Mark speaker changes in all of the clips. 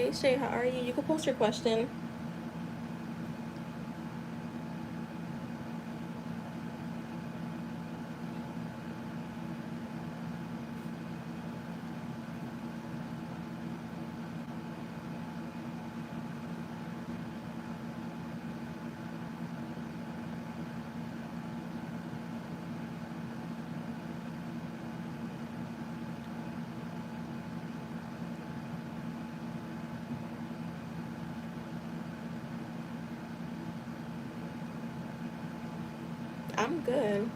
Speaker 1: Hey Shay, how are you? You can post your question. I'm good.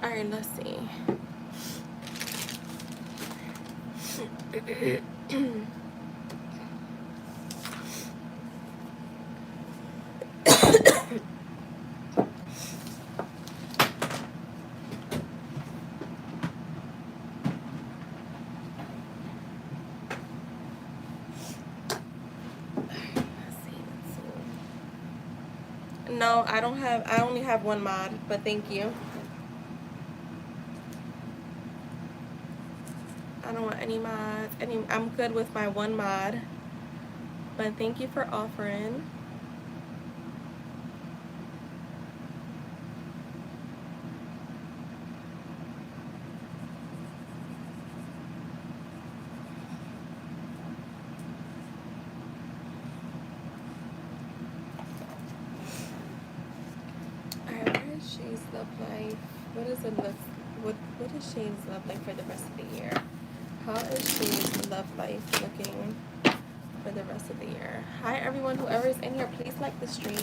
Speaker 1: All right, let's see. No, I don't have. I only have one mod, but thank you. I don't want any mods. I'm good with my one mod, but thank you for offering. Alright, what does Shay's love life? What does it look? What is Shay's love life for the rest of the year? How is Shay's love life looking for the rest of the year? Hi everyone, whoever is in here, please like the stream.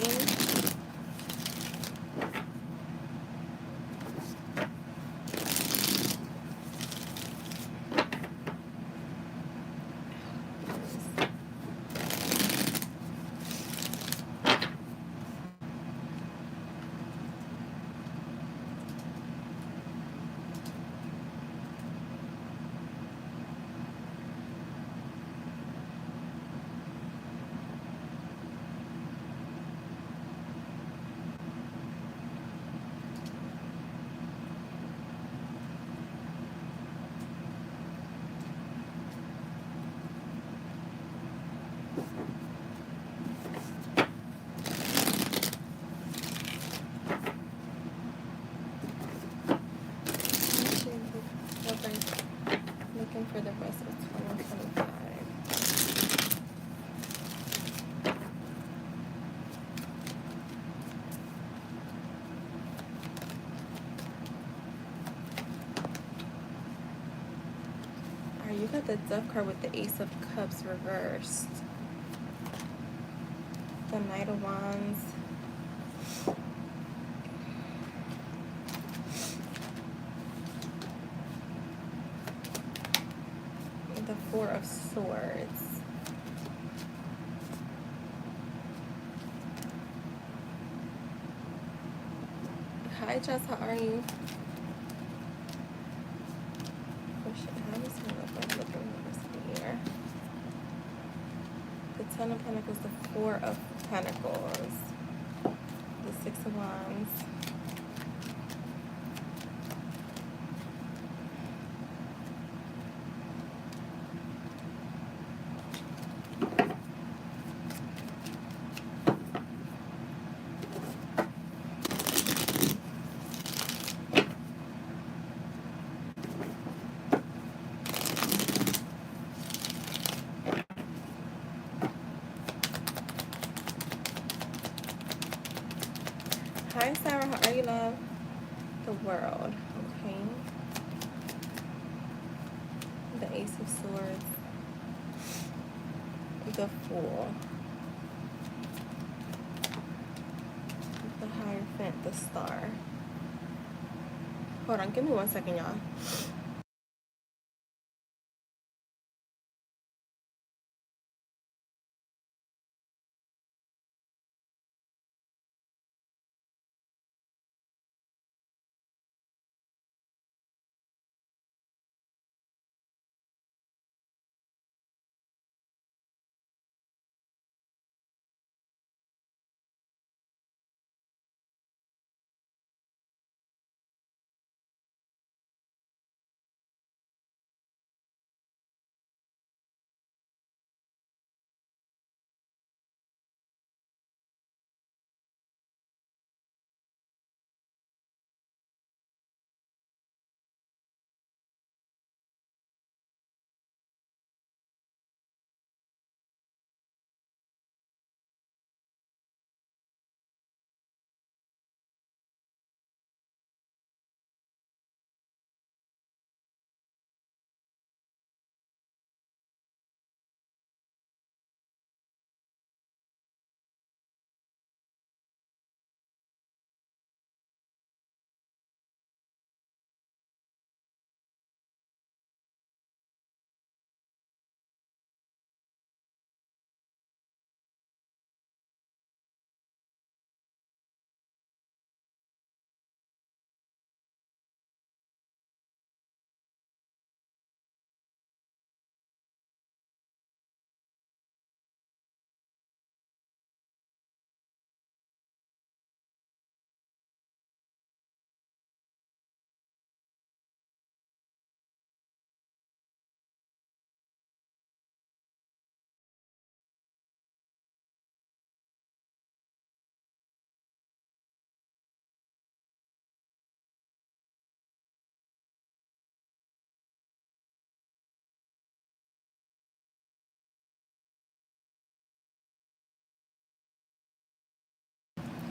Speaker 1: Looking for the rest of 2025. Alright, you got the Dove card with the Ace of Cups reversed. The Knight of Wands. The Four of Swords. Hi Jess, how are you? How does he look like looking for the rest of the year? The Ten of Pentacles, the Four of Pentacles, the Six of Wands. Hi Sarah, how are you, love? The World, okay. The Ace of Swords. The Fool. Hierophant, the star. Hold on, give me 1 second, y'all.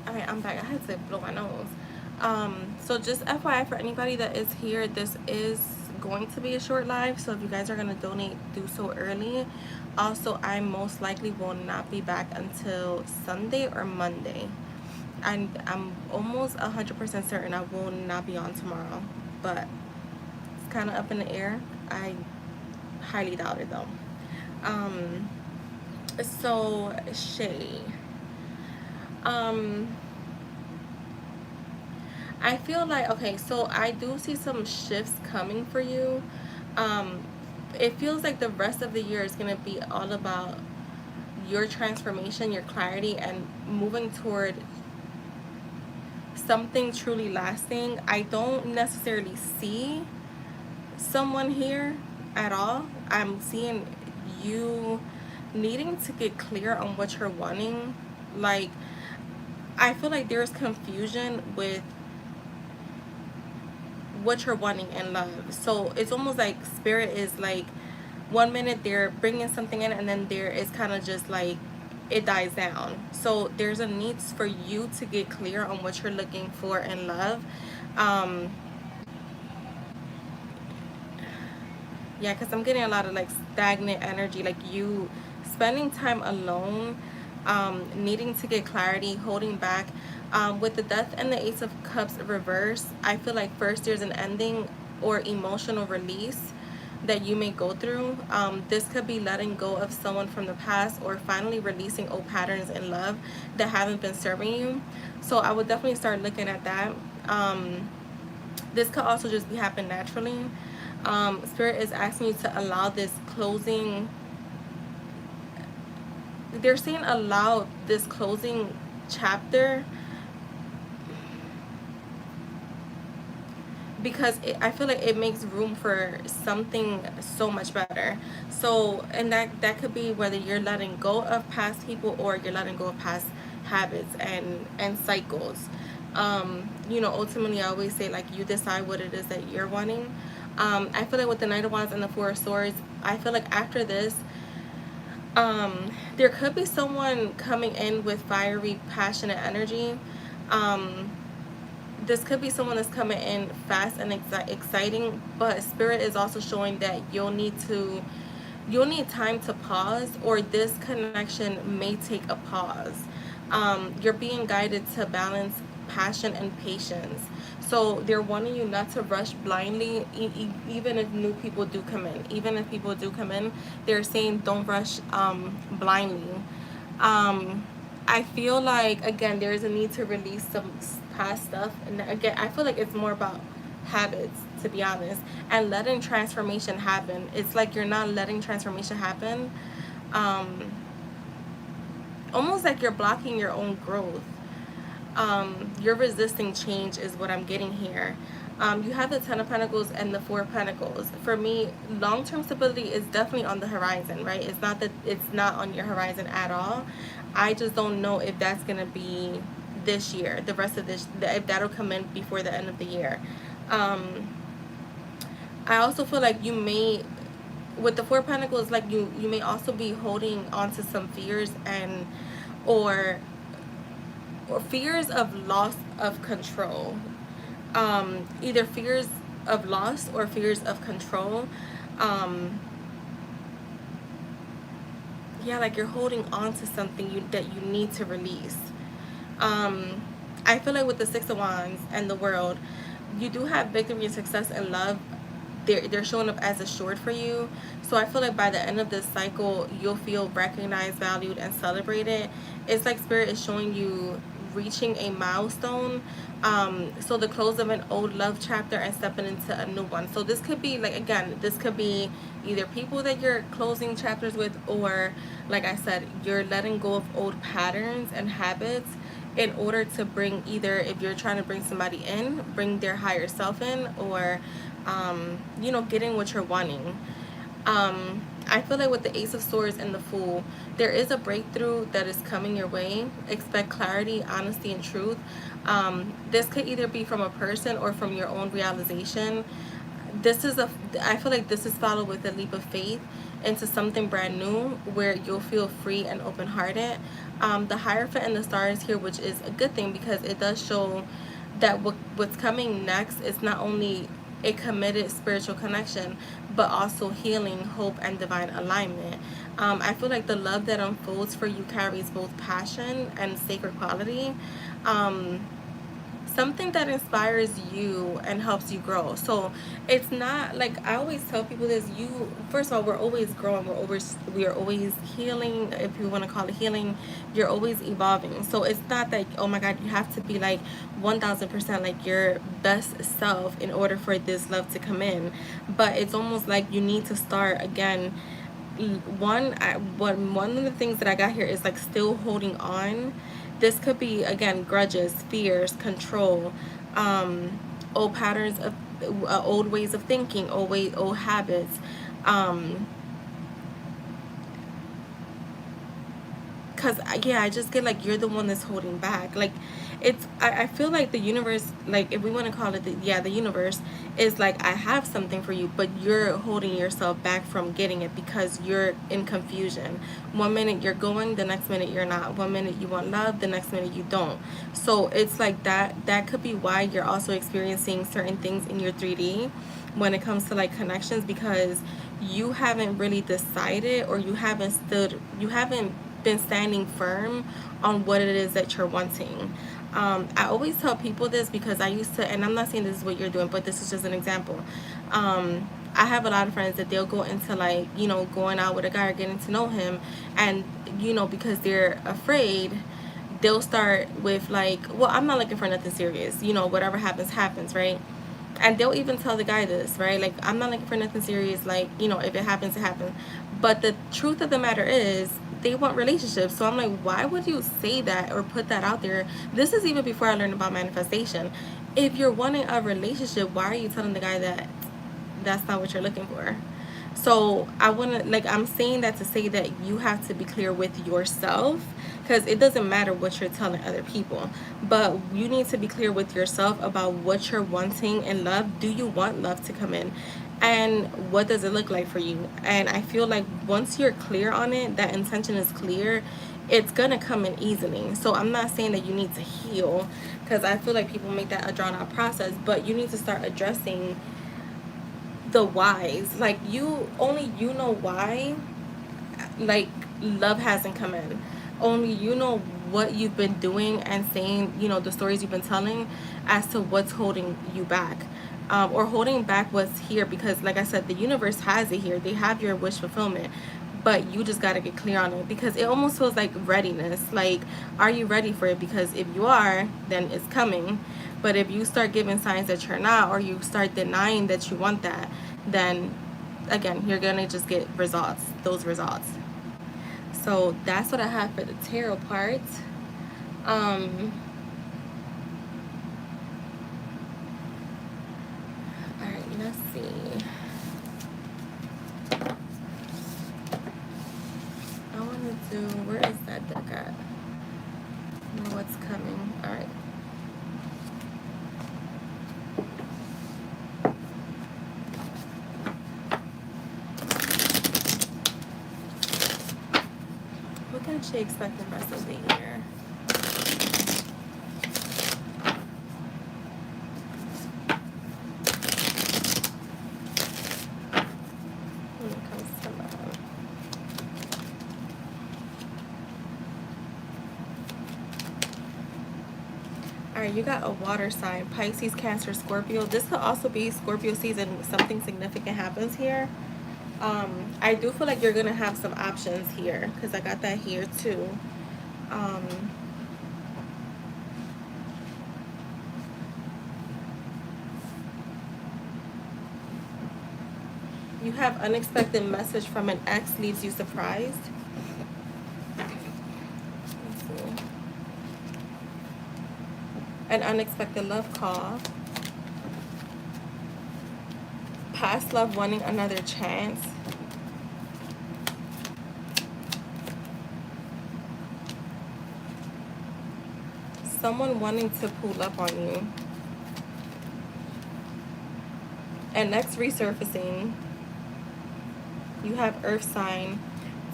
Speaker 1: Alright, I'm back. I had to blow my nose. So just FYI for anybody that is here, this is going to be a short live. So if you guys are gonna donate, do so early. Also, I most likely will not be back until Sunday or Monday. I'm almost 100% certain I will not be on tomorrow, but it's kind of up in the air. I highly doubt it though. So Shay, um, I feel like, okay, so I do see some shifts coming for you. Um, it feels like the rest of the year is gonna be all about your transformation, your clarity, and moving toward something truly lasting. I don't necessarily see someone here at all. I'm seeing you needing to get clear on what you're wanting. Like, I feel like there's confusion with what you're wanting in love. So it's almost like spirit is like, 1 minute they're bringing something in, and then there is kind of just like it dies down. So there's a need for you to get clear on what you're looking for in love. um yeah, because I'm getting a lot of like stagnant energy, like you spending time alone, needing to get clarity, holding back. With the death and the ace of cups reverse, I feel like first there's an ending or emotional release that you may go through. This could be letting go of someone from the past, or finally releasing old patterns in love that haven't been serving you. So I would definitely start looking at that. This could also just be happen naturally. Spirit is asking you to allow this closing. They're saying allow this closing chapter, because I feel like it makes room for something so much better. So, and that could be whether you're letting go of past people, or you're letting go of past habits and cycles. Ultimately, I always say, like, you decide what it is that you're wanting. I feel like with the Knight of Wands and the Four of Swords, I feel like after this, there could be someone coming in with fiery, passionate energy. Um, this could be someone that's coming in fast and exciting, but spirit is also showing that you'll need time to pause, or this connection may take a pause. You're being guided to balance passion and patience. So they're wanting you not to rush blindly, even if new people do come in. Even if people do come in, they're saying don't rush blindly. Um, I feel like, again, there's a need to release some past stuff, and again, I feel like it's more about habits, to be honest, and letting transformation happen. It's like you're not letting transformation happen. Um, Almost like you're blocking your own growth. You're resisting change is what I'm getting here. You have the Ten of Pentacles and the Four of Pentacles. For me, long-term stability is definitely on the horizon, right? It's not that it's not on your horizon at all. I just don't know if that's going to be this year, the rest of this, if that'll come in before the end of the year. I also feel like you may, with the Four of Pentacles, like you may also be holding on to some fears and or fears of loss of control. Either fears of loss or fears of control. Yeah, like you're holding on to something that you need to release. I feel like with the Six of Wands and the World, you do have victory and success in love. They're showing up as assured for you. So I feel like by the end of this cycle, you'll feel recognized, valued, and celebrated. It's like Spirit is showing you reaching a milestone. So the close of an old love chapter and stepping into a new one. So this could be like, again, this could be either people that you're closing chapters with, or like I said, you're letting go of old patterns and habits in order to bring, either if you're trying to bring somebody in, bring their higher self in, or getting what you're wanting. I feel like with the Ace of Swords and the Fool, there is a breakthrough that is coming your way. Expect clarity, honesty, and truth. This could either be from a person or from your own realization. I feel like this is followed with a leap of faith into something brand new where you'll feel free and open-hearted. The Hierophant and the Stars here, which is a good thing because it does show that what's coming next is not only a committed spiritual connection, but also healing, hope, and divine alignment. I feel like the love that unfolds for you carries both passion and sacred quality. Something that inspires you and helps you grow. So it's not like, I always tell people this, you, first of all, we're always growing, we are always healing, if you want to call it healing. You're always evolving. So it's not that, oh my god, you have to be like 1000% like your best self in order for this love to come in. But it's almost like you need to start again. One of the things that I got here is like still holding on. This could be, again, grudges, fears, control, old patterns of old ways of thinking, old habits. Because yeah, I just get like you're the one that's holding back. Like I feel like the universe, like if we want to call it the universe is like, I have something for you, but you're holding yourself back from getting it because you're in confusion. One minute you're going, the next minute you're not. One minute you want love, the next minute you don't. So it's like that could be why you're also experiencing certain things in your 3D when it comes to like connections, because you haven't really decided, or you haven't been standing firm on what it is that you're wanting. I always tell people this because I used to, and I'm not saying this is what you're doing, but this is just an example. I have a lot of friends that they'll go into like, going out with a guy or getting to know him, and because they're afraid, they'll start with like, well, I'm not looking for nothing serious, whatever happens, right? And they'll even tell the guy this, right? Like, I'm not looking for nothing serious, like, if it happens, it happens. But the truth of the matter is, they want relationships. So I'm like, why would you say that or put that out there? This is even before I learned about manifestation. If you're wanting a relationship, why are you telling the guy that that's not what you're looking for? So I want to, like, I'm saying that to say that you have to be clear with yourself, because it doesn't matter what you're telling other people, but you need to be clear with yourself about what you're wanting in love. Do you want love to come in? And what does it look like for you? And I feel like once you're clear on it, that intention is clear, it's gonna come in easily. So I'm not saying that you need to heal, because I feel like people make that a drawn out process, but you need to start addressing the whys. Like, only you know why, like, love hasn't come in, only you know what you've been doing and saying, you know, the stories you've been telling as to what's holding you back, or holding back what's here. Because like I said, the universe has it here. They have your wish fulfillment, but you just got to get clear on it, because it almost feels like readiness. Like, are you ready for it? Because if you are, then it's coming. But if you start giving signs that you're not, or you start denying that you want that, then again, you're gonna just get results, those results. So that's what I have for the tarot part. Um, all right, let's see. I want to do, where is that deck at? Know what's coming. All right. What can she expect the rest of the year? When it comes to love. Alright, you got a water sign, Pisces, Cancer, Scorpio. This could also be Scorpio season. Something significant happens here. I do feel like you're gonna have some options here, because I got that here too. You have unexpected message from an ex leaves you surprised. Let's see. An unexpected love call. Past love wanting another chance. Someone wanting to pull up on you. And next resurfacing. You have earth sign,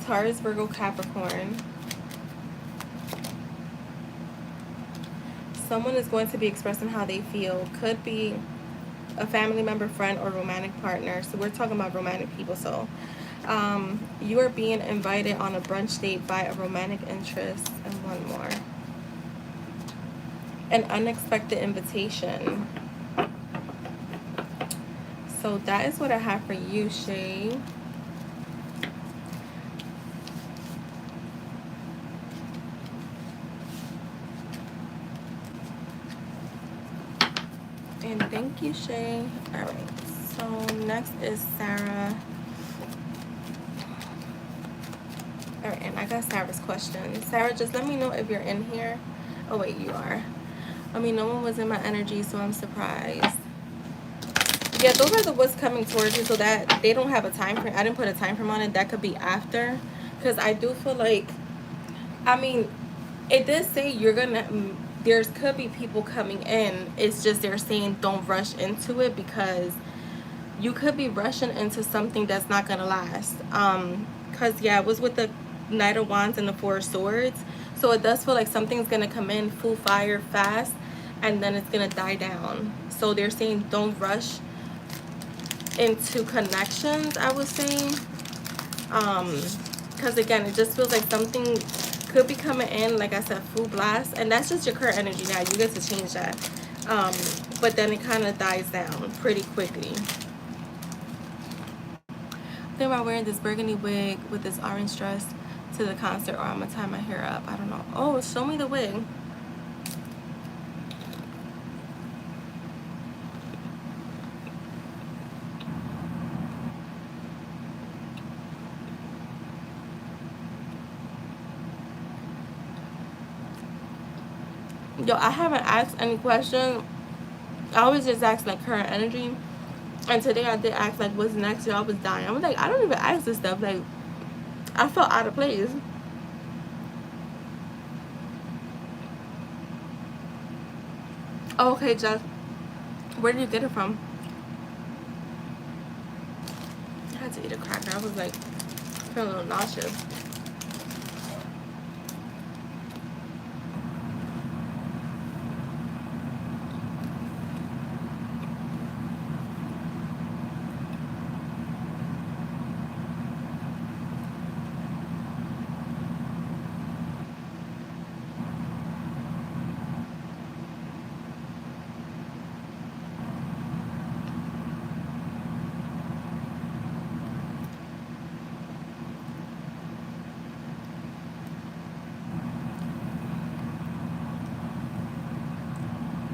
Speaker 1: Taurus, Virgo, Capricorn. Someone is going to be expressing how they feel. Could be a family member, friend, or romantic partner. So we're talking about romantic people. So you are being invited on a brunch date by a romantic interest. And one more. An unexpected invitation. So that is what I have for you, Shay. And thank you, Shay. All right. So next is Sarah. All right, and I got Sarah's question. Sarah, just let me know if you're in here. Oh wait, you are. I mean, no one was in my energy, so I'm surprised. Yeah, those are the what's coming towards you, so that they don't have a time frame. I didn't put a time frame on it. That could be after, because I do feel like, I mean, it does say you're gonna, there's could be people coming in. It's just they're saying don't rush into it, because you could be rushing into something that's not gonna last. Because yeah, it was with the Knight of Wands and the Four of Swords, so it does feel like something's gonna come in full fire fast, and then it's gonna die down. So they're saying don't rush into connections, I would say. Because again, it just feels like something could be coming in, like I said, full blast, and that's just your current energy now. You get to change that. But then it kind of dies down pretty quickly. I think about wearing this burgundy wig with this orange dress to the concert, or I'm gonna tie my hair up. I don't know. Oh, show me the wig. Yo, I haven't asked any question. I always just ask like current energy. And today I did ask like what's next. Y'all was dying. I was like, I don't even ask this stuff. Like, I felt out of place. Oh, okay, Jeff. Where did you get it from? I had to eat a cracker. I was like feeling a little nauseous.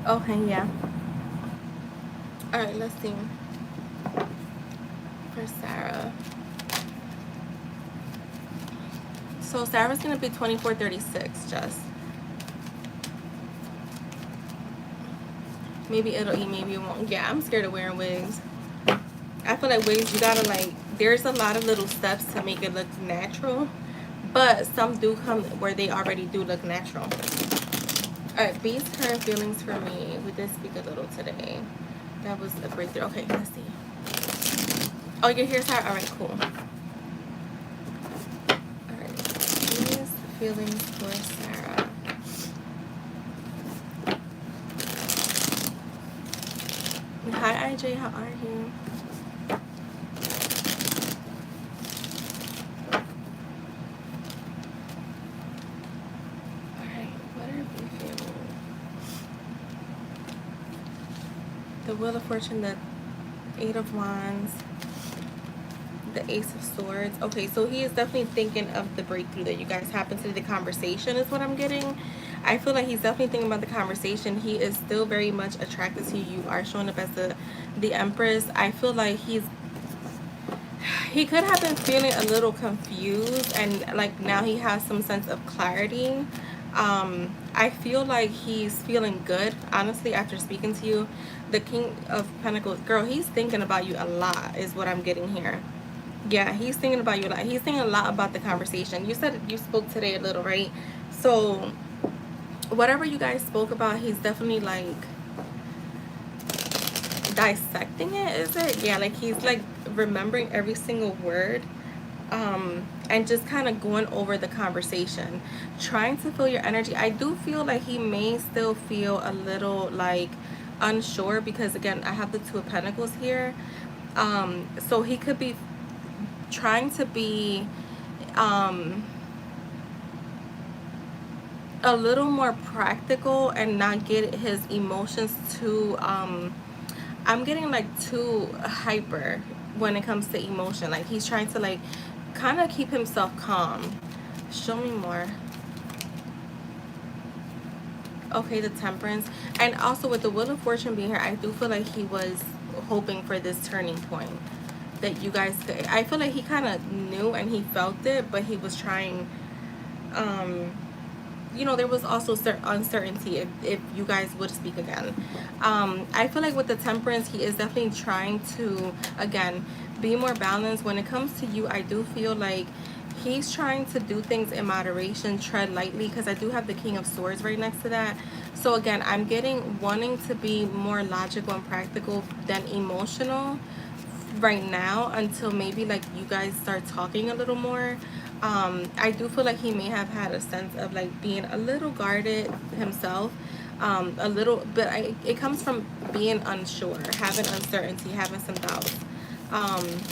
Speaker 1: Okay, yeah. All right, let's see. For Sarah. So Sarah's gonna be 2436, just. Maybe it'll eat, maybe it won't. Yeah, I'm scared of wearing wigs. I feel like wigs, you gotta like, there's a lot of little steps to make it look natural, but some do come where they already do look natural. All right, B's current feelings for me. We did speak a little today. That was a breakthrough. Okay, let's see. Oh, your hair's hot? All right, cool. All right, B's feelings for Sarah. Hi, IJ, how are you? The Wheel of Fortune, the Eight of Wands, the Ace of Swords. Okay, so he is definitely thinking of the breakthrough that you guys happened to, the conversation is what I'm getting. I feel like he's definitely thinking about the conversation. He is still very much attracted to you. You are showing up as the Empress. I feel like he could have been feeling a little confused, and like now he has some sense of clarity. I feel like he's feeling good, honestly, after speaking to you. The King of Pentacles, girl, he's thinking about you a lot is what I'm getting here. Yeah, he's thinking about you a lot. He's thinking a lot about the conversation. You said you spoke today a little, right? So whatever you guys spoke about, he's definitely like dissecting it, is it? Yeah, like he's like remembering every single word, and just kind of going over the conversation, trying to feel your energy. I do feel like he may still feel a little like unsure, because again, I have the Two of Pentacles here. So he could be trying to be a little more practical and not get his emotions too I'm getting like too hyper when it comes to emotion. Like he's trying to like kind of keep himself calm. Show me more. Okay, the Temperance. And also with the Wheel of Fortune being here, I do feel like he was hoping for this turning point that you guys could. I feel like he kind of knew and he felt it, but he was trying, you know, there was also uncertainty if you guys would speak again. I feel like with the Temperance, he is definitely trying to, again, be more balanced. When it comes to you, I do feel like he's trying to do things in moderation, tread lightly, because I do have the King of Swords right next to that. So again, I'm getting wanting to be more logical and practical than emotional right now, until maybe like you guys start talking a little more. I do feel like he may have had a sense of like being a little guarded himself, a little, but it comes from being unsure, having uncertainty, having some doubts,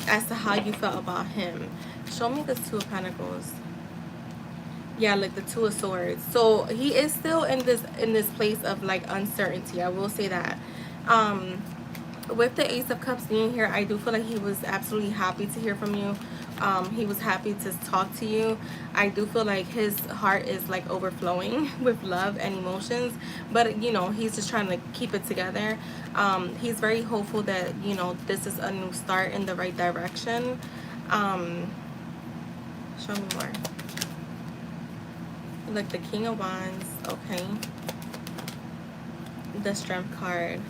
Speaker 1: as to how you felt about him. Show me the Two of Pentacles. Yeah, like the Two of Swords. So he is still in this place of like uncertainty, I will say that. With the Ace of Cups being here, I do feel like he was absolutely happy to hear from you. He was happy to talk to you. I do feel like his heart is like overflowing with love and emotions, but you know, he's just trying to keep it together. He's very hopeful that, you know, this is a new start in the right direction. Show me more. Like the King of Wands, okay. The Strength card.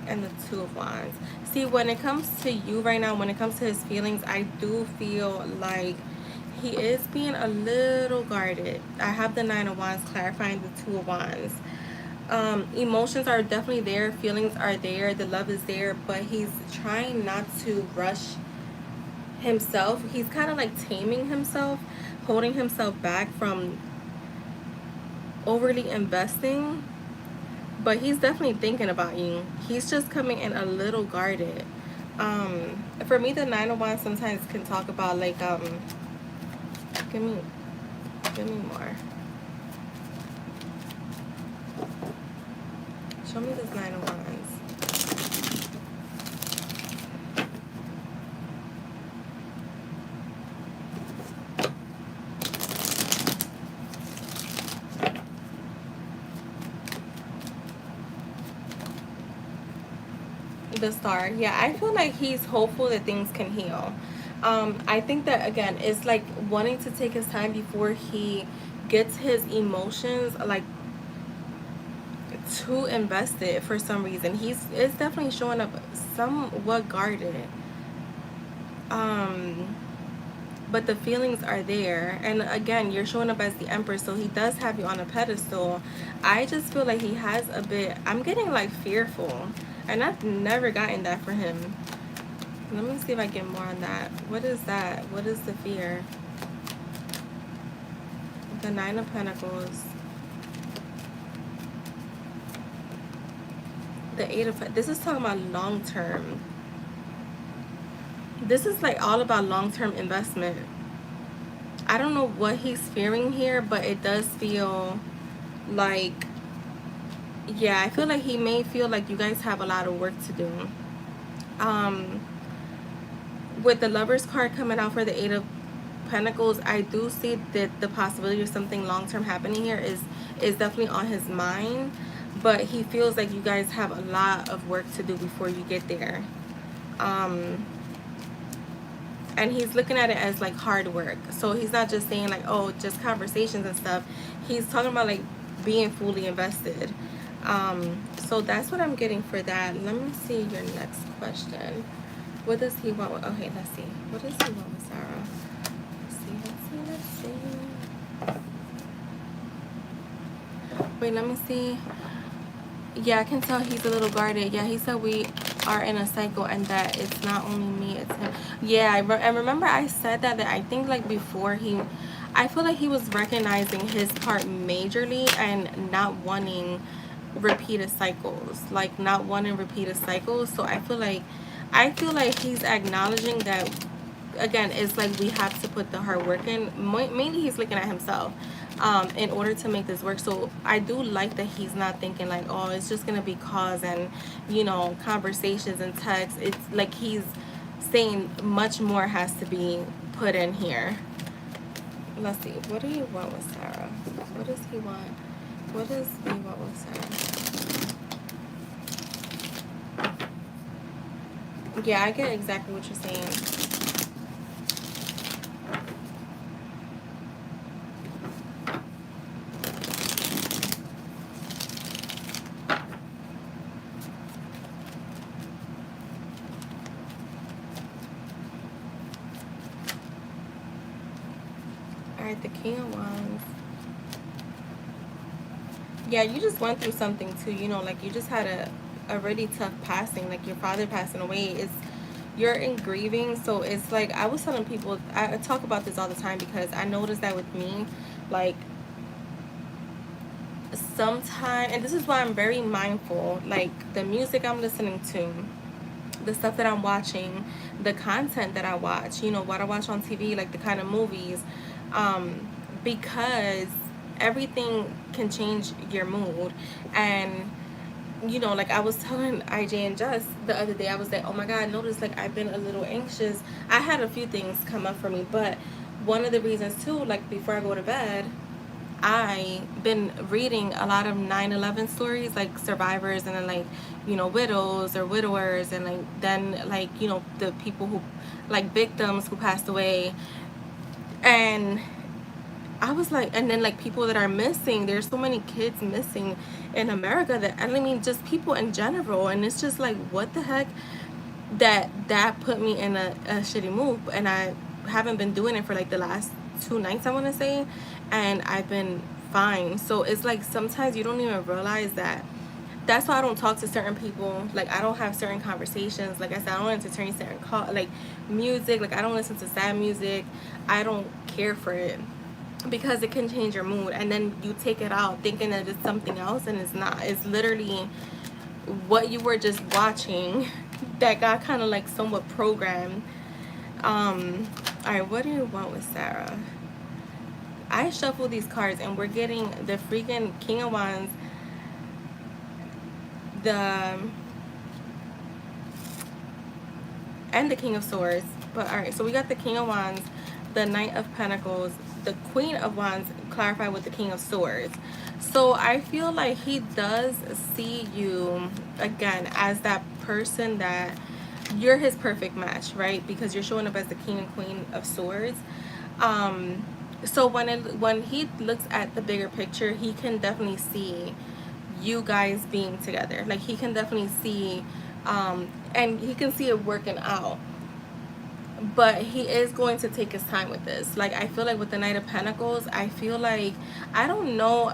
Speaker 1: And the Two of Wands. See, when it comes to you right now, when it comes to his feelings, I do feel like he is being a little guarded. I have the Nine of Wands clarifying the Two of Wands. Emotions are definitely there. Feelings are there. The love is there. But he's trying not to rush himself. He's kind of like taming himself, holding himself back from overly investing. But he's definitely thinking about you. He's just coming in a little guarded. For me, the Nine of Wands sometimes can talk about like, give me more. Show me this Nine of Wands. The Star. Yeah, I feel like he's hopeful that things can heal. I think that again it's like wanting to take his time before he gets his emotions like too invested for some reason. It's definitely showing up somewhat guarded. Um but the feelings are there, and again you're showing up as the Empress, so he does have you on a pedestal. I just feel like he has a bit, I'm getting like fearful, and I've never gotten that for him. Let me see if I get more on that. What is that? What is the fear? The Nine of Pentacles, the Eight of, this is talking about long term. This is like all about long term investment. I don't know what he's fearing here, but it does feel like, yeah, I feel like he may feel like you guys have a lot of work to do. With the Lovers card coming out for the Eight of Pentacles, I do see that the possibility of something long-term happening here is definitely on his mind, but he feels like you guys have a lot of work to do before you get there. And he's looking at it as like hard work, so he's not just saying like, oh, just conversations and stuff. He's talking about like being fully invested. So that's what I'm getting for that. Let me see your next question. What does he want with, okay, let's see. What does he want with Sarah? Let's see. Wait, let me see. Yeah, I can tell he's a little guarded. Yeah, he said we are in a cycle and that it's not only me, it's him. Yeah, I remember I said that I think like before I feel like he was recognizing his part majorly and not wanting repeated cycles. Like not wanting repeated cycles. So I feel like he's acknowledging that, again, it's like we have to put the hard work in. Mainly he's looking at himself in order to make this work. So I do like that he's not thinking like, oh, it's just gonna be calls and, you know, conversations and texts. It's like he's saying much more has to be put in here. Let's see, what do you want with Sarah? What does he want? What does he want with Sarah? Yeah, I get exactly what you're saying. Alright, the King of Wands. Yeah, you just went through something too, you know, like you just had a really tough passing, like your father passing away. You're in grieving, so it's like I was telling people, I talk about this all the time because I noticed that with me, like sometimes, and this is why I'm very mindful, like the music I'm listening to, the stuff that I'm watching, the content that I watch, you know, what I watch on TV, like the kind of movies, because everything can change your mood. And you know, like I was telling IJ and Jess the other day, I was like, oh my God, I noticed like I've been a little anxious. I had a few things come up for me, but one of the reasons too, like before I go to bed, I been reading a lot of 9/11 stories, like survivors and then like, you know, widows or widowers, and like then like, you know, the people who like victims who passed away. And I was like, and then like people that are missing, there's so many kids missing in America, that, I mean, just people in general. And it's just like, what the heck, that put me in a shitty mood. And I haven't been doing it for like the last 2 nights, I want to say, and I've been fine. So it's like sometimes you don't even realize that. That's why I don't talk to certain people. Like I don't have certain conversations. Like I said, I don't entertain certain like music. Like I don't listen to sad music. I don't care for it because it can change your mood, and then you take it out thinking that it's something else, and it's not. It's literally what you were just watching that got kind of like somewhat programmed. All right, what do you want with Sarah? I shuffle these cards and we're getting the freaking King of Wands, and the King of Swords. But all right, so we got the King of Wands, the Knight of Pentacles, the Queen of Wands, clarify with the King of Swords. So I feel like he does see you, again, as that person that you're his perfect match, right? Because you're showing up as the King and Queen of Swords. So when he looks at the bigger picture, he can definitely see you guys being together. Like, he can definitely see, and he can see it working out. But he is going to take his time with this. Like, I feel like with the Knight of Pentacles, I feel like, I don't know,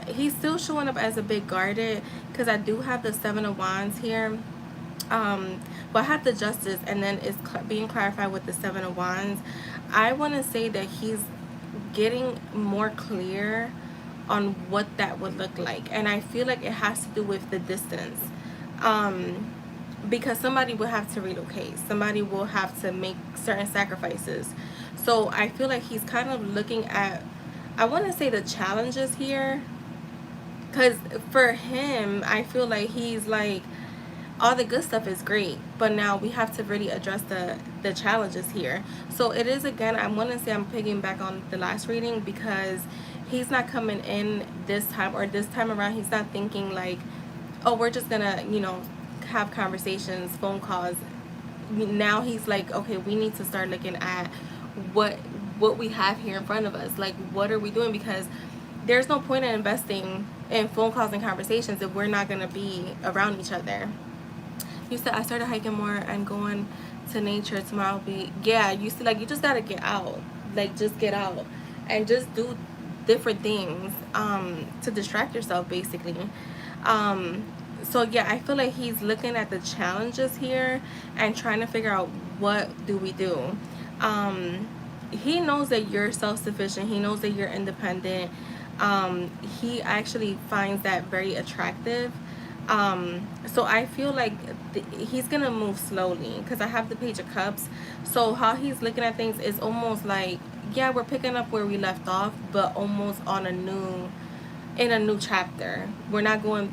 Speaker 1: he's still showing up as a bit guarded, because I do have the Seven of Wands here. But I have the Justice, and then it's being clarified with the Seven of Wands. I want to say that he's getting more clear on what that would look like, and I feel like it has to do with the distance. Because somebody will have to relocate, somebody will have to make certain sacrifices. So I feel like he's kind of looking at, I want to say, the challenges here, because for him, I feel like he's like, all the good stuff is great, but now we have to really address the challenges here. So it is, again, I want to say I'm picking back on the last reading, because he's not coming in this time, or this time around, he's not thinking like, oh, we're just gonna, you know, have conversations, phone calls. Now he's like, okay, we need to start looking at what we have here in front of us. Like, what are we doing? Because there's no point in investing in phone calls and conversations if we're not gonna be around each other. You said, I started hiking more and going to nature. Tomorrow will be, yeah, you see, like, you just gotta get out. Like, just get out and just do different things to distract yourself, basically. So yeah, I feel like he's looking at the challenges here and trying to figure out, what do we do. He knows that you're self-sufficient, he knows that you're independent. He actually finds that very attractive. So I feel like he's gonna move slowly, because I have the Page of Cups. So how he's looking at things is almost like, yeah, we're picking up where we left off, but almost on a new chapter. We're not gonna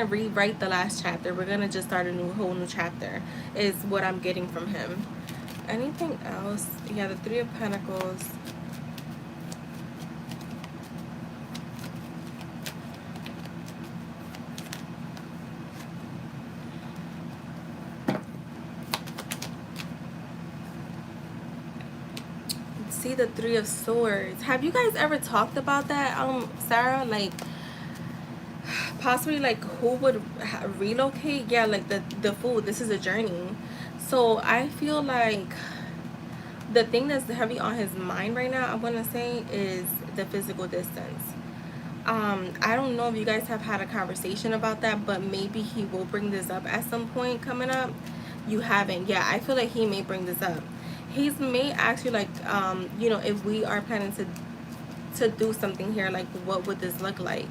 Speaker 1: rewrite the last chapter. We're gonna just start a whole new chapter, is what I'm getting from him. Anything else? Yeah, the Three of Pentacles. See the Three of Swords. Have you guys ever talked about that, Sarah? Like, possibly, like, who would relocate? Yeah, like the Fool. This is a journey. So I feel like the thing that's heavy on his mind right now, I want to say, is the physical distance. I don't know if you guys have had a conversation about that, but maybe he will bring this up at some point coming up. You haven't. Yeah, I feel like he may bring this up. He may ask you, like, you know, if we are planning to do something here, like, what would this look like?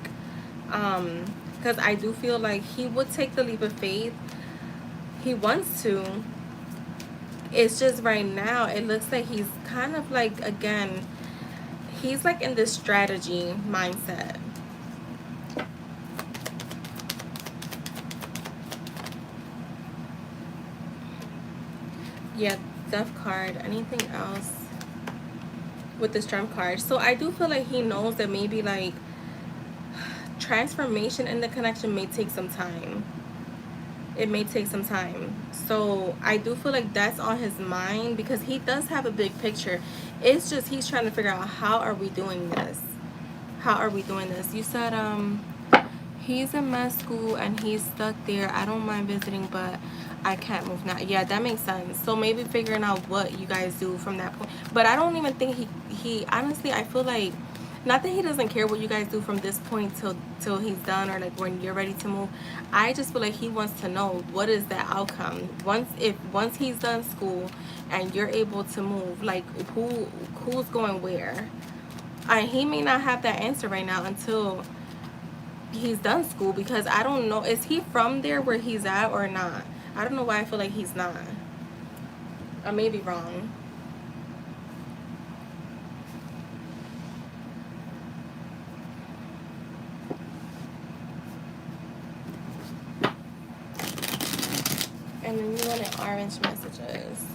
Speaker 1: Because I do feel like he would take the leap of faith. He wants to. It's just right now, it looks like he's kind of like, again, he's like in this strategy mindset. Yeah, Death card. Anything else with the Strength card? So I do feel like he knows that maybe, like, transformation in the connection may take some time. It may take some time. So I do feel like that's on his mind, because he does have a big picture. It's just he's trying to figure out, how are we doing this? How are we doing this? You said he's in med school and he's stuck there. I don't mind visiting, but I can't move now. Yeah, that makes sense. So maybe figuring out what you guys do from that point. But I don't even think he honestly, I feel like, not that he doesn't care what you guys do from this point till he's done, or like when you're ready to move. I just feel like he wants to know, what is the outcome once he's done school and you're able to move, like, who's going where. And he may not have that answer right now until he's done school, because I don't know, is he from there where he's at or not? I don't know why I feel like he's not. I may be wrong. And then you wanted orange messages.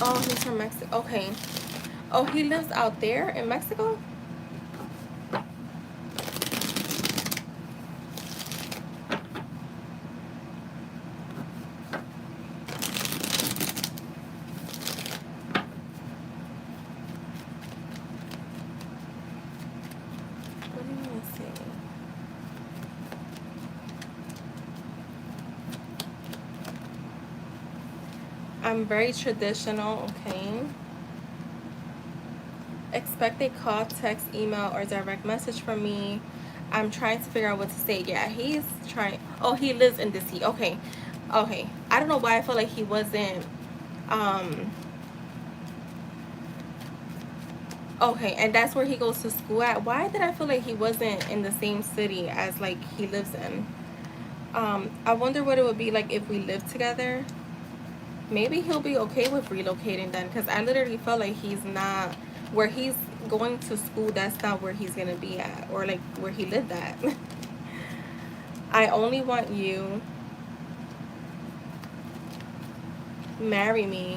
Speaker 1: Oh, he's from Mexico. Okay. Oh, he lives out there in Mexico? What do you want to say? I'm very traditional, okay? Expect a call, text, email, or direct message from me. I'm trying to figure out what to say. Yeah, he's trying. Oh, he lives in DC. Okay. Okay. I don't know why I feel like he wasn't. Um. Okay, and that's where he goes to school at. Why did I feel like he wasn't in the same city as like he lives in? I wonder what it would be like if we lived together. Maybe he'll be okay with relocating then, because I literally felt like he's not where he's going to school. That's not where he's gonna be at, or like where he lived at. I only want you. Marry me.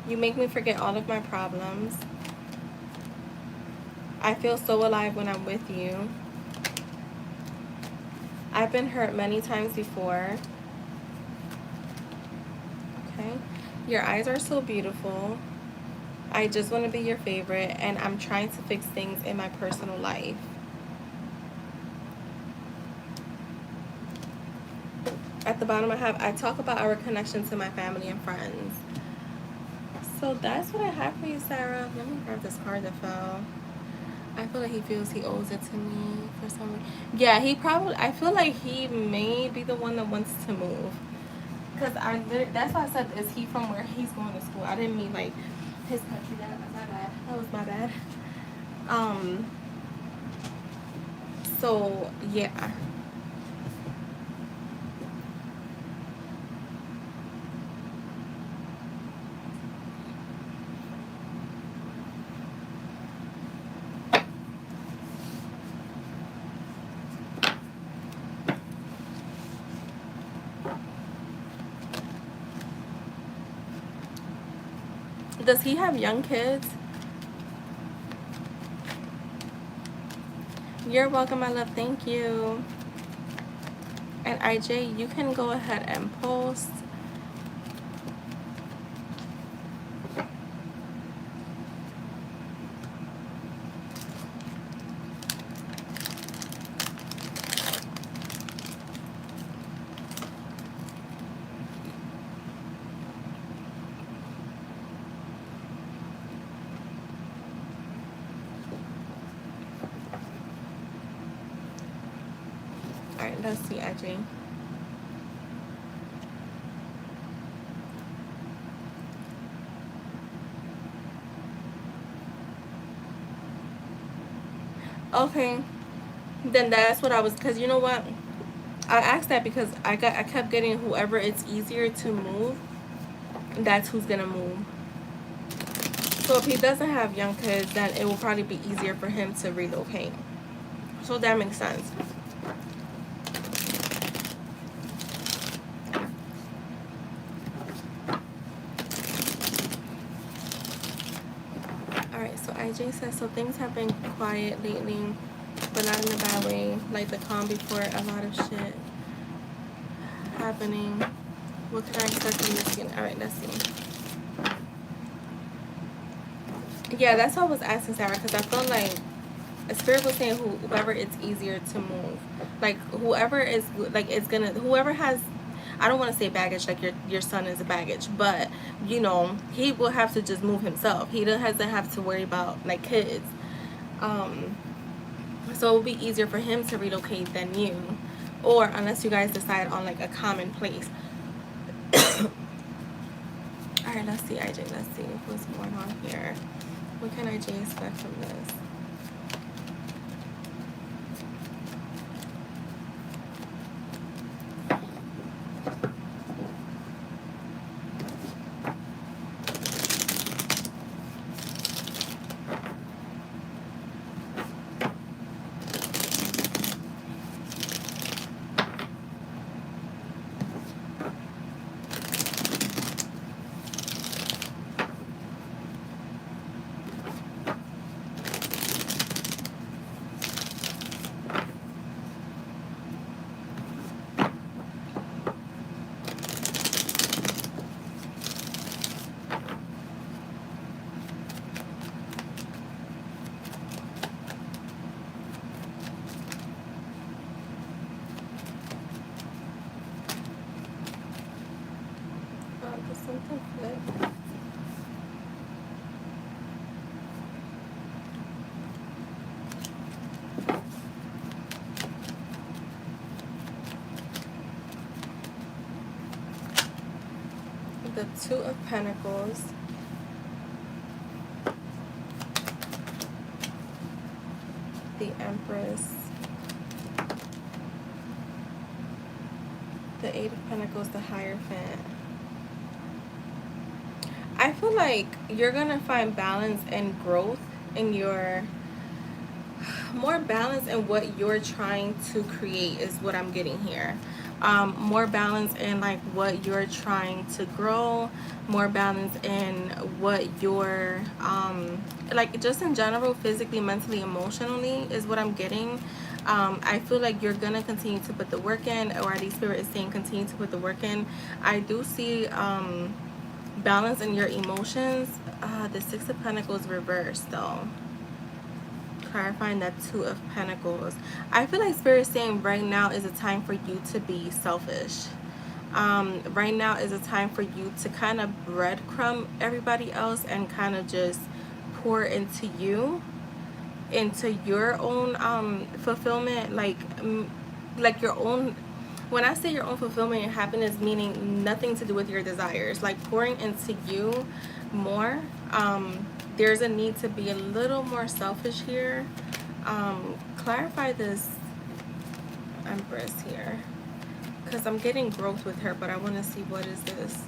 Speaker 1: You make me forget all of my problems. I feel so alive when I'm with you. I've been hurt many times before. Okay. Your eyes are so beautiful. I just want to be your favorite, and I'm trying to fix things in my personal life. At the bottom I talk about our connection to my family and friends. So that's what I have for you, Sarah. Let me grab this card that fell. I feel like he feels he owes it to me for some reason. Yeah, he probably, I feel like he may be the one that wants to move. Because that's why I said, is he from where he's going to school? I didn't mean like his country. That was my bad. That was my bad. So, yeah. Does he have young kids? You're welcome, my love. Thank you. And IJ, you can go ahead and post. Alright, let's see, IJ. Okay, then that's what I was, because you know what? I asked that because I kept getting whoever it's easier to move, that's who's gonna move. So if he doesn't have young kids, then it will probably be easier for him to relocate. So that makes sense. Alright, so IJ says, so things have been quiet lately, but not in a bad way. Like the calm before a lot of shit happening. What can I expect from this again? Alright, let's see. Yeah, that's what I was asking Sarah, because I feel like Spirit was saying whoever it's easier to move. Like whoever is like it's gonna, whoever has, I don't want to say baggage like your son is a baggage, but you know, he will have to just move himself. He doesn't have to worry about like kids. So it will be easier for him to relocate than you, or unless you guys decide on like a common place. Alright, let's see, IJ, let's see what's going on here. What can IJ expect from this? Something flip. The Two of Pentacles. The Empress. The Eight of Pentacles, the Hierophant. I feel like you're gonna find balance and growth in your, more balance in what you're trying to create is what I'm getting here. More balance in like what you're trying to grow, more balance in what you're like just in general, physically, mentally, emotionally is what I'm getting. I feel like you're gonna continue to put the work in, or at least Spirit is saying continue to put the work in. I do see balance in your emotions. The Six of Pentacles reversed though, clarifying that Two of Pentacles. I feel like Spirit is saying right now is a time for you to be selfish. Right now is a time for you to kind of breadcrumb everybody else and kind of just pour into you, into your own fulfillment, like your own. When I say your own fulfillment and happiness, meaning nothing to do with your desires, like pouring into you more. There's a need to be a little more selfish here. Clarify this Empress here, because I'm getting growth with her, but I want to see what is this.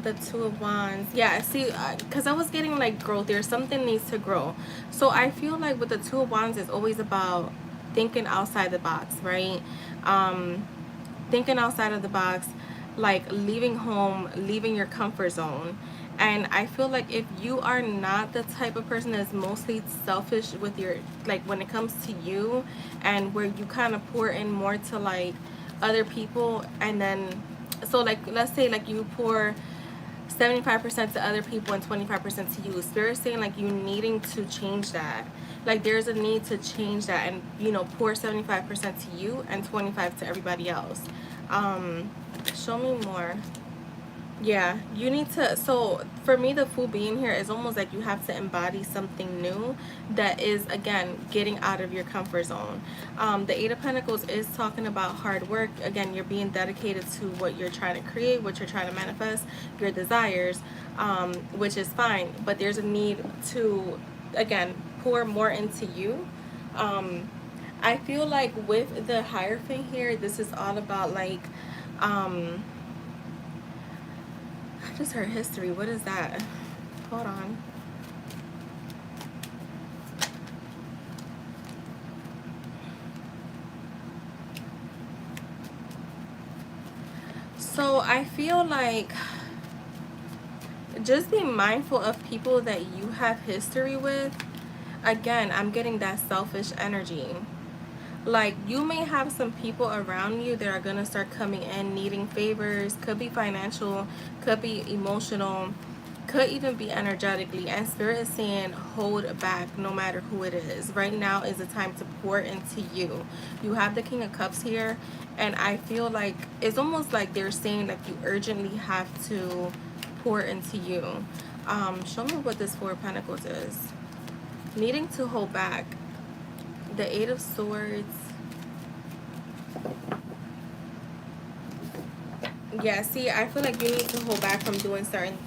Speaker 1: The Two of Wands. Yeah, see, because I was getting like growth. There's something needs to grow. So I feel like with the Two of Wands, it's always about thinking outside the box, right? Thinking outside of the box, like leaving home, leaving your comfort zone. And I feel like if you are not the type of person that's mostly selfish with your, like when it comes to you, and where you kind of pour in more to like other people, and then, so like let's say like you pour 75% to other people and 25% to you. Spirit's saying like you needing to change that. Like there's a need to change that, and you know, pour 75% to you and 25 to everybody else. Show me more. Yeah, you need to. So for me, the Fool being here is almost like you have to embody something new that is, again, getting out of your comfort zone. The Eight of Pentacles is talking about hard work. Again, you're being dedicated to what you're trying to create, what you're trying to manifest, your desires, which is fine. But there's a need to, again, pour more into you. I feel like with the Hierophant here, this is all about like, I just heard history. What is that? Hold on. So I feel like just be mindful of people that you have history with. Again, I'm getting that selfish energy. Like you may have some people around you that are gonna start coming in needing favors. Could be financial, could be emotional, could even be energetically. And Spirit is saying hold back no matter who it is. Right now is the time to pour into you. You have the King of Cups here, and I feel like it's almost like they're saying like you urgently have to pour into you. Show me what this Four of Pentacles is. Needing to hold back. The Eight of Swords. Yeah, see, I feel like you need to hold back from doing certain.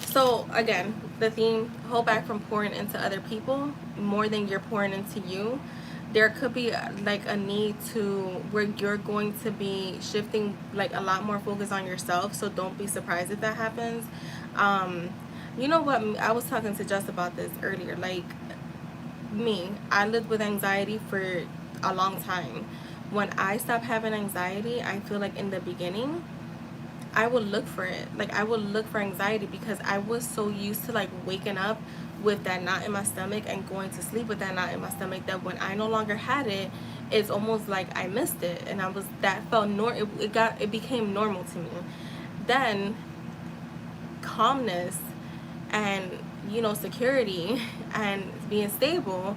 Speaker 1: So again, the theme, hold back from pouring into other people more than you're pouring into you. There could be like a need to where you're going to be shifting like a lot more focus on yourself. So don't be surprised if that happens. You know what? I was talking to Jess about this earlier. Like me, I lived with anxiety for a long time. When I stopped having anxiety, I feel like in the beginning I would look for it. Like I would look for anxiety because I was so used to like waking up with that knot in my stomach and going to sleep with that knot in my stomach that when I no longer had it, it's almost like I missed it, and I was, that felt it became normal to me. Then calmness and, you know, security and being stable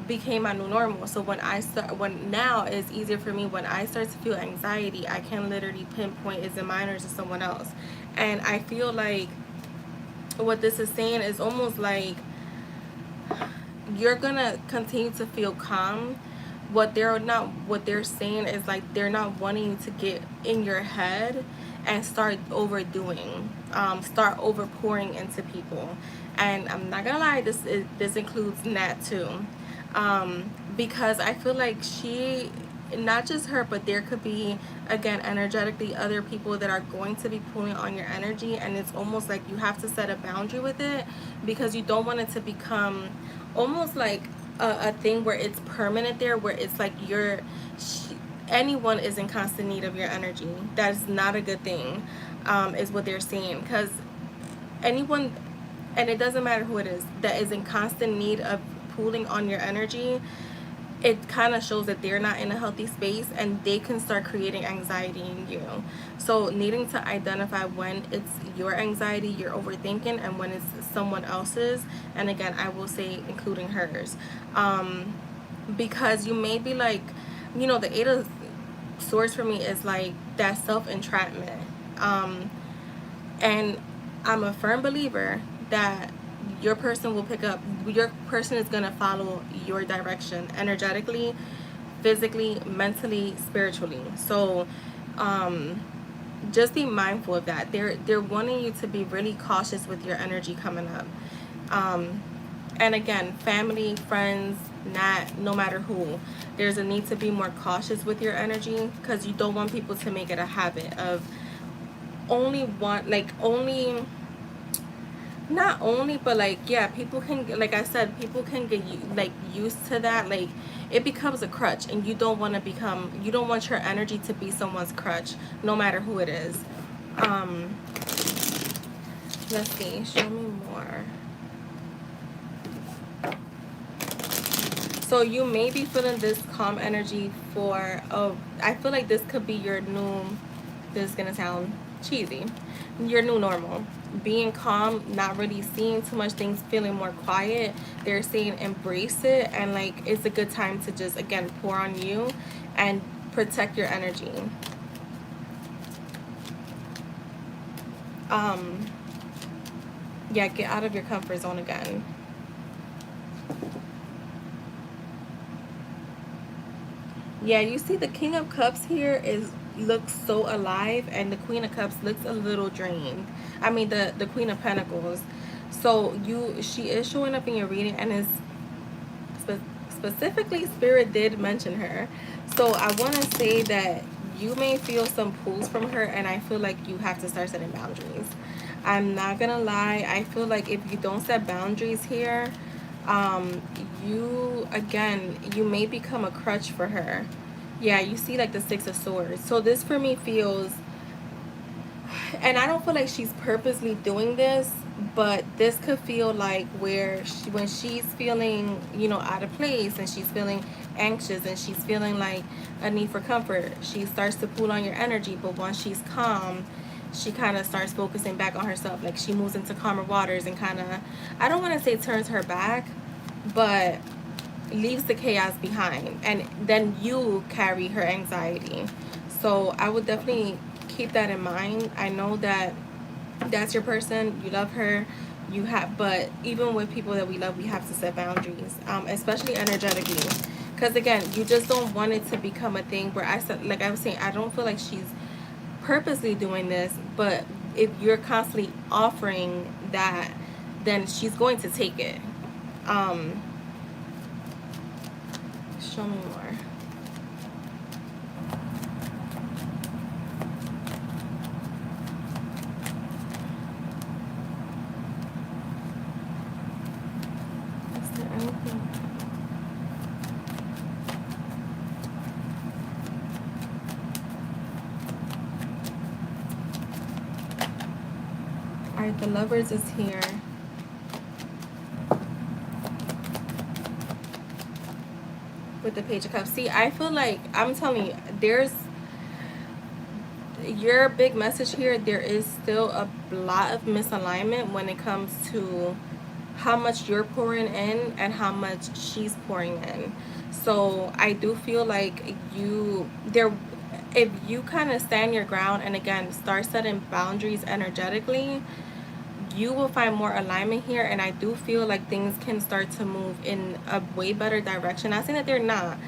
Speaker 1: became my new normal. So when now it's easier for me, when I start to feel anxiety, I can literally pinpoint, is it mine or is it someone else? And I feel like what this is saying is almost like you're gonna continue to feel calm. What they're saying is like they're not wanting you to get in your head and start overdoing, start over pouring into people. And I'm not gonna lie, this includes Nat too, because I feel like she, not just her, but there could be, again, energetically, other people that are going to be pulling on your energy, and it's almost like you have to set a boundary with it, because you don't want it to become almost like a thing where it's permanent there, where it's like anyone is in constant need of your energy. That's not a good thing, is what they're saying, because anyone, and it doesn't matter who it is, that is in constant need of pulling on your energy, it kind of shows that they're not in a healthy space, and they can start creating anxiety in you. So needing to identify when it's your anxiety, you're overthinking, and when it's someone else's, and again, I will say including hers, because you may be like, the Eight of Swords for me is like that self-entrapment, and I'm a firm believer that your person will pick up, your person is going to follow your direction energetically, physically, mentally, spiritually. So just be mindful of that. They're wanting you to be really cautious with your energy coming up. And again, family, friends, no matter who, there's a need to be more cautious with your energy, because you don't want people to make it a habit of not only, but like, yeah, people can, like I said, people can get like used to that. Like, it becomes a crutch, and you don't want your energy to be someone's crutch, no matter who it is. Let's see, show me more. So you may be feeling this calm energy for, I feel like this could be your new, this is gonna sound cheesy, your new normal. Being calm, not really seeing too much things, feeling more quiet. They're saying embrace it, and like it's a good time to just, again, pour on you and protect your energy. Yeah, get out of your comfort zone again. Yeah, you see the King of Cups here looks so alive, and the Queen of Cups looks a little drained. I mean, the Queen of Pentacles. So she is showing up in your reading, and is specifically, Spirit did mention her. So I want to say that you may feel some pulls from her, and I feel like you have to start setting boundaries. I'm not gonna lie, I feel like if you don't set boundaries here, you may become a crutch for her. Yeah, you see like the Six of Swords. So this for me feels, and I don't feel like she's purposely doing this, but this could feel like where when she's feeling, out of place, and she's feeling anxious, and she's feeling like a need for comfort, she starts to pull on your energy. But once she's calm, she kind of starts focusing back on herself. Like, she moves into calmer waters, and kind of, I don't want to say turns her back, but leaves the chaos behind, and then you carry her anxiety. So I would definitely keep that in mind. I know that that's your person, you love her, but even with people that we love, we have to set boundaries, especially energetically, because again, you just don't want it to become a thing where like I was saying, I don't feel like she's purposely doing this, but if you're constantly offering that, then she's going to take it. Show me more. Is there anything? Alright, the Lovers is here. With the Page of Cups. See, I feel like, I'm telling you, there's your big message here. There is still a lot of misalignment when it comes to how much you're pouring in and how much she's pouring in. So I do feel like if you kind of stand your ground and again start setting boundaries energetically, you will find more alignment here, and I do feel like things can start to move in a way better direction. Not saying that they're not.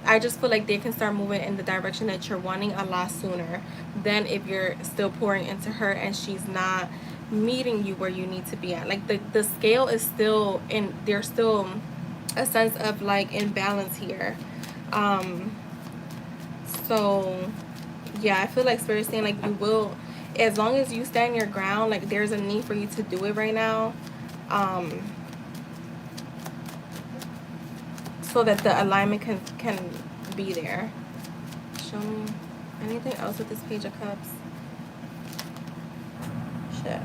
Speaker 1: I just feel like they can start moving in the direction that you're wanting a lot sooner than if you're still pouring into her and she's not meeting you where you need to be at. Like the scale is still in, there's still a sense of like imbalance here. Um so yeah, I feel like Spirit saying like you will, as long as you stand your ground, like there's a need for you to do it right now, um so that the alignment can be there. Show me anything else with this Page of Cups. Shit.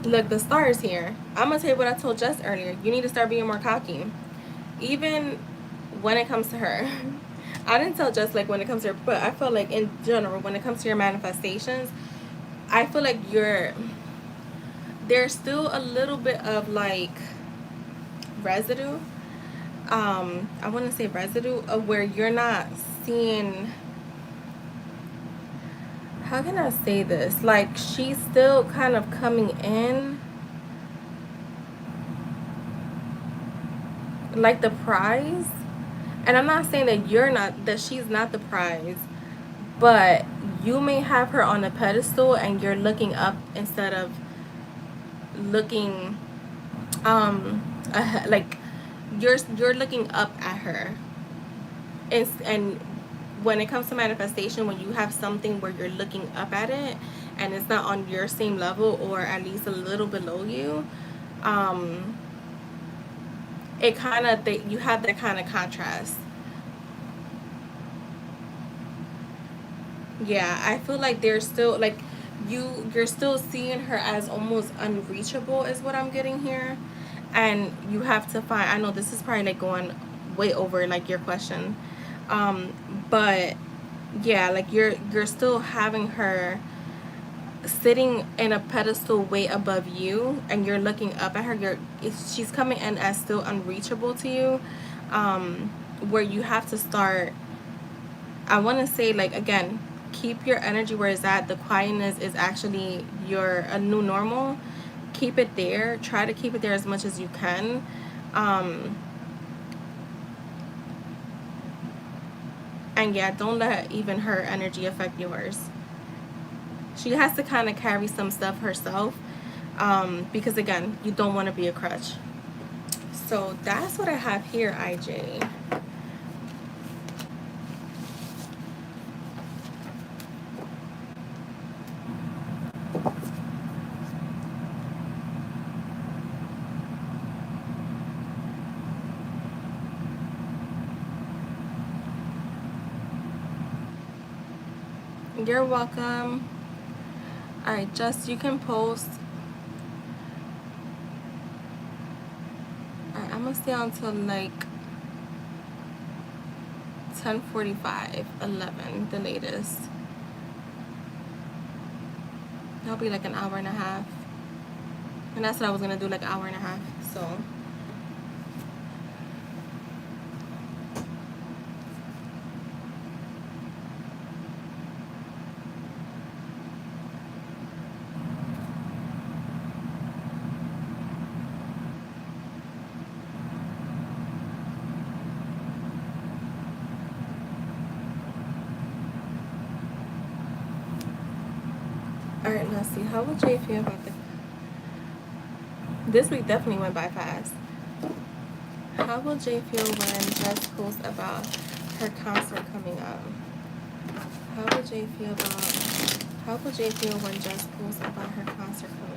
Speaker 1: Look, the star is here. I'm gonna tell you what I told Jess earlier. You need to start being more cocky, even when it comes to her. I didn't tell Jess like when it comes to her, but I feel like in general when it comes to your manifestations, I feel like there's still a little bit of like residue. I want to say residue of where you're not seeing. How can I say this? Like she's still kind of coming in like the prize. And I'm not saying that she's not the prize, but you may have her on a pedestal and you're looking up instead of looking ahead, like you're looking up at her. And when it comes to manifestation, when you have something where you're looking up at it and it's not on your same level or at least a little below you, it kind of you have that kind of contrast. Yeah, I feel like there's still like you're still seeing her as almost unreachable is what I'm getting here. And you have to find, I know this is probably like going way over like your question. But yeah, like you're still having her sitting in a pedestal way above you and you're looking up at her. She's coming in as still unreachable to you. Where you have to start, I want to say like again, keep your energy where it's at. The quietness is actually a new normal. Keep it there. Try to keep it there as much as you can. And yeah, don't let even her energy affect yours. She has to kind of carry some stuff herself, because again, you don't want to be a crutch. So that's what I have here, IJ. You're welcome. Alright, just you can post. Alright, I'm gonna stay on till like 10:45, 11, the latest. That'll be like an hour and a half. And that's what I was gonna do, like an hour and a half. So alright, let's see. How would Jay feel about this week definitely went by fast. How will Jay feel when Jess posts about her concert coming up? How would Jay feel when Jess posts about her concert coming up?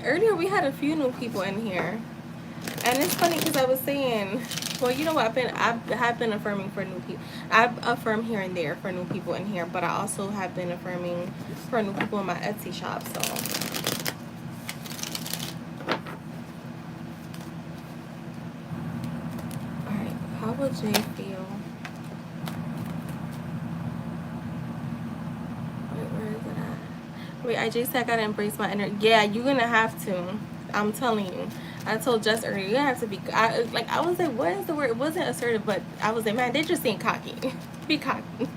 Speaker 1: Earlier we had a few new people in here, and it's funny because I was saying, well, you know what? I have been affirming for new people. I've affirmed here and there for new people in here, but I also have been affirming for new people in my Etsy shop. So, all right, how will Jay feel? Wait, where is it at? Wait, I just said I gotta embrace my inner. Yeah, you're gonna have to. I'm telling you. I told Jess earlier, you have to be. I was like, what is the word? It wasn't assertive, but I was like, man, they're just saying cocky. Be cocky.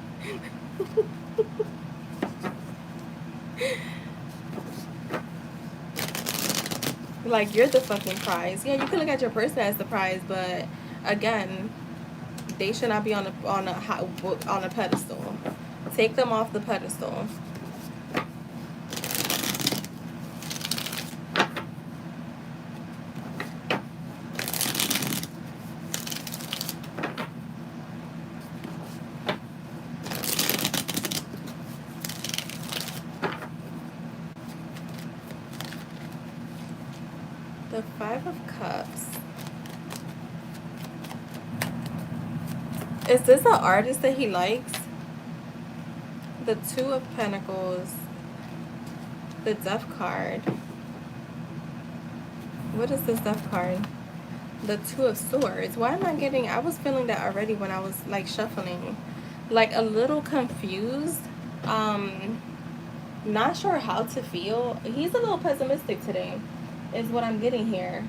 Speaker 1: Like, you're the fucking prize. Yeah, you can look at your person as the prize, but again, they should not be on a pedestal. Take them off the pedestal. The Five of Cups. Is this an artist that he likes? The Two of Pentacles. The Death card. What is this Death card? The Two of Swords. Why am I getting... I was feeling that already when I was, like, shuffling. Like, a little confused. Not sure how to feel. He's a little pessimistic today, is what I'm getting here.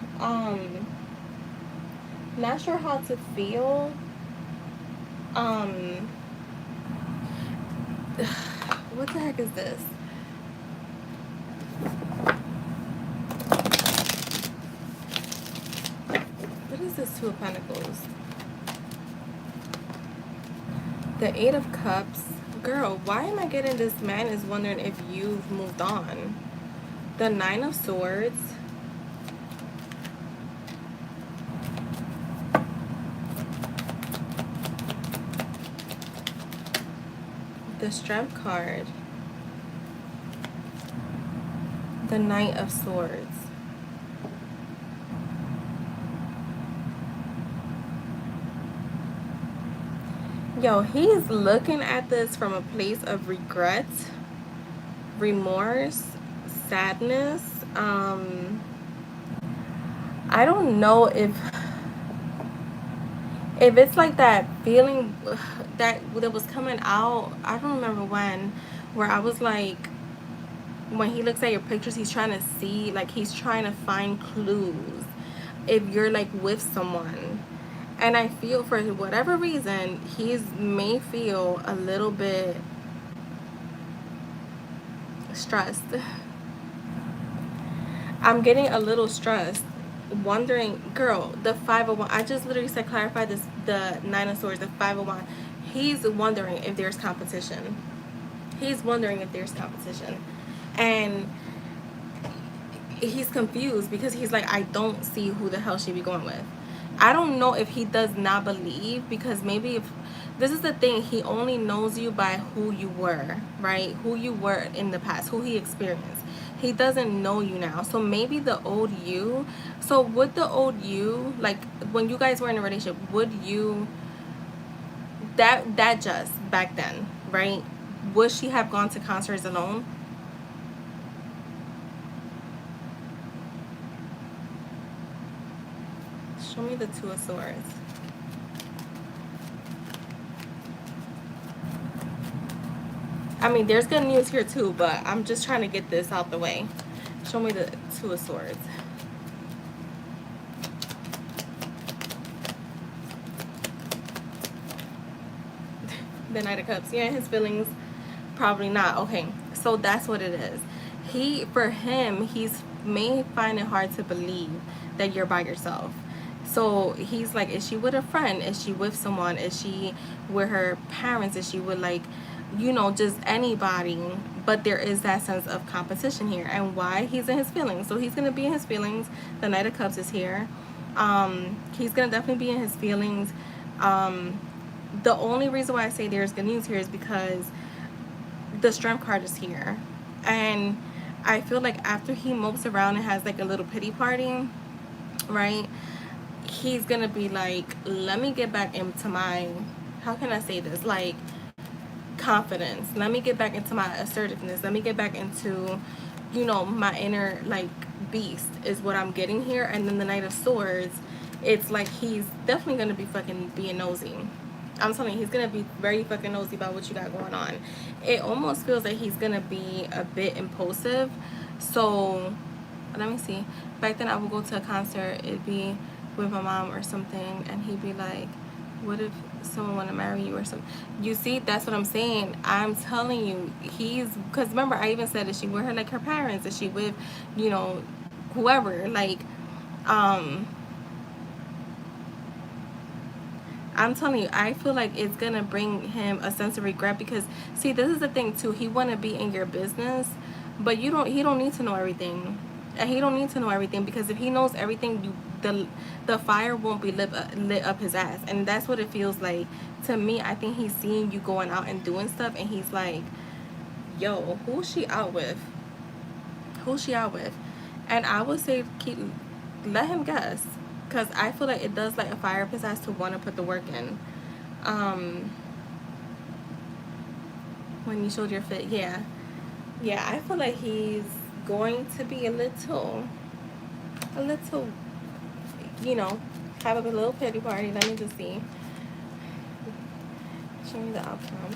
Speaker 1: Not sure how to feel. What the heck is this? What is this Two of Pentacles? The Eight of Cups. Girl, why am I getting this man is wondering if you've moved on? The Nine of Swords. The Strength card. The Knight of Swords. Yo, he's looking at this from a place of regret, remorse, sadness. I don't know if it's like that feeling that was coming out, I don't remember when, where I was like, when he looks at your pictures, he's trying to see, like, he's trying to find clues if you're like with someone. And I feel for whatever reason, may feel a little bit stressed. I'm getting a little stressed, wondering, girl, the 501. I just literally said clarify this. The Nine of Swords, the 501. He's wondering if there's competition. He's wondering if there's competition, and he's confused because he's like, I don't see who the hell she be going with. I don't know if he does not believe, because maybe if this is the thing, he only knows you by who you were, right? Who you were in the past, who he experienced. He doesn't know you now. So maybe the old you. So would the old you, like when you guys were in a relationship, would you, that just back then, right? Would she have gone to concerts alone? Show me the Two of Swords. I mean, there's good news here too, but I'm just trying to get this out the way. Show me the Two of Swords. The Knight of Cups. Yeah, his feelings, probably not. Okay, so that's what it is. For him, he's may find it hard to believe that you're by yourself. So he's like, is she with a friend? Is she with someone? Is she with her parents? Is she with, like, you know, just anybody? But there is that sense of competition here. And why? He's in his feelings. So he's going to be in his feelings. The Knight of Cups is here. He's going to definitely be in his feelings. The only reason why I say there's good news here is because the Strength card is here. And I feel like after he mopes around and has like a little pity party, right, he's gonna be like, let me get back into my, how can I say this, like, confidence. Let me get back into my assertiveness. Let me get back into, you know, my inner like beast is what I'm getting here. And then the Knight of Swords, it's like he's definitely gonna be fucking being nosy. I'm telling you, he's gonna be very fucking nosy about what you got going on. It almost feels like he's gonna be a bit impulsive. So let me see. Back then I would go to a concert, it'd be with my mom or something, and he'd be like, what if someone want to marry you or something? You see, that's what I'm saying. I'm telling you, he's, because remember I even said, is she with her like her parents, is she with, you know, whoever, like, um I'm telling you, I feel like it's gonna bring him a sense of regret, because see, this is the thing too, he want to be in your business, but he don't need to know everything. And he don't need to know everything, because if he knows everything, the fire won't be lit up his ass. And that's what it feels like to me. I think he's seeing you going out and doing stuff, and he's like, yo, who's she out with? Who's she out with? And I would say let him guess, because I feel like it does like a fire up his ass to want to put the work in. um when you showed your fit, yeah, yeah, I feel like he's going to be a little, you know, have a little pity party. Let me just see, show me the outcome.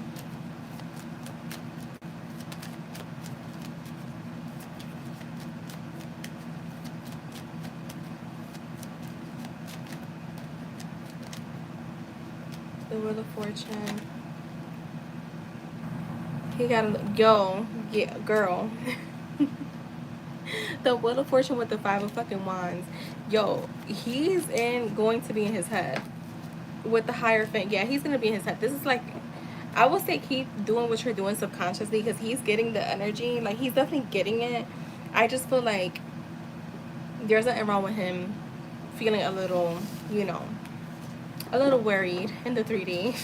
Speaker 1: The Wheel of Fortune. He got a, yo, yeah, girl. The Wheel of Fortune with the Five of fucking Wands. Yo, he's going to be in his head with the Hierophant. Yeah, he's gonna be in his head. This is like, I would say keep doing what you're doing subconsciously, because he's getting the energy. Like, he's definitely getting it. I just feel like there's nothing wrong with him feeling a little, you know, a little worried in the 3D.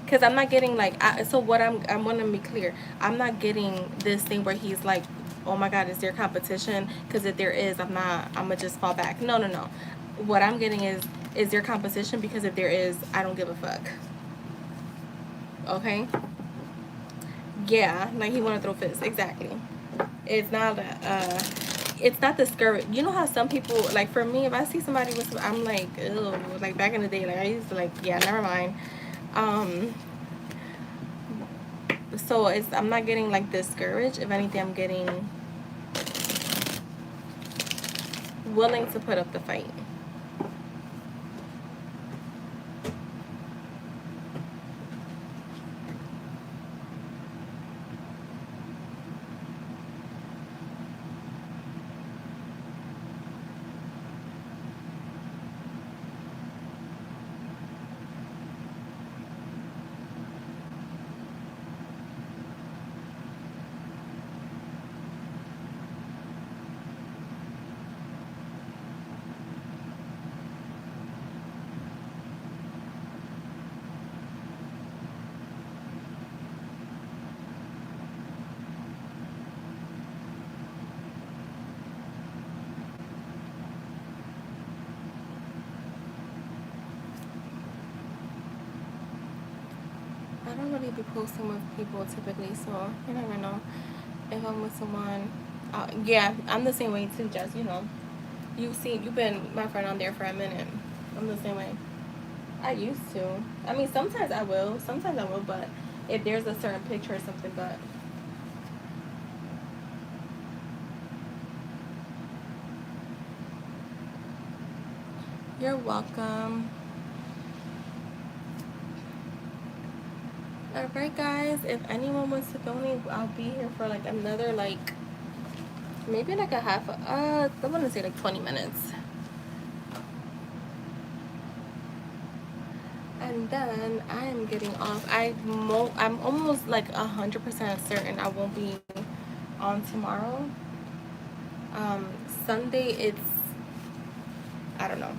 Speaker 1: Because I'm not getting like, so what I want to be clear, I'm not getting this thing where he's like, oh my god, is there competition? Because if there is, I'm gonna just fall back. No, no, no. What I'm getting is there competition? Because if there is, I don't give a fuck. Okay, yeah, like he want to throw fists. Exactly. It's not it's not discouraged. You know how some people, like for me, if I see somebody with some, I'm like, ew. Like back in the day, like I used to like, yeah, never mind. So I'm not getting like discouraged. If anything, I'm getting willing to put up the fight. I don't really be posting with people typically, so you never know if I'm with someone. Yeah, I'm the same way too, Jess. You know, you've been my friend on there for a minute. I'm the same way. I used to. I mean, sometimes I will. Sometimes I will, but if there's a certain picture or something, but you're welcome. Alright guys, if anyone wants to donate, I'll be here for like another like maybe like a half I want to say like 20 minutes. And then I am getting off. I'm almost like 100% certain I won't be on tomorrow. Sunday it's, I don't know.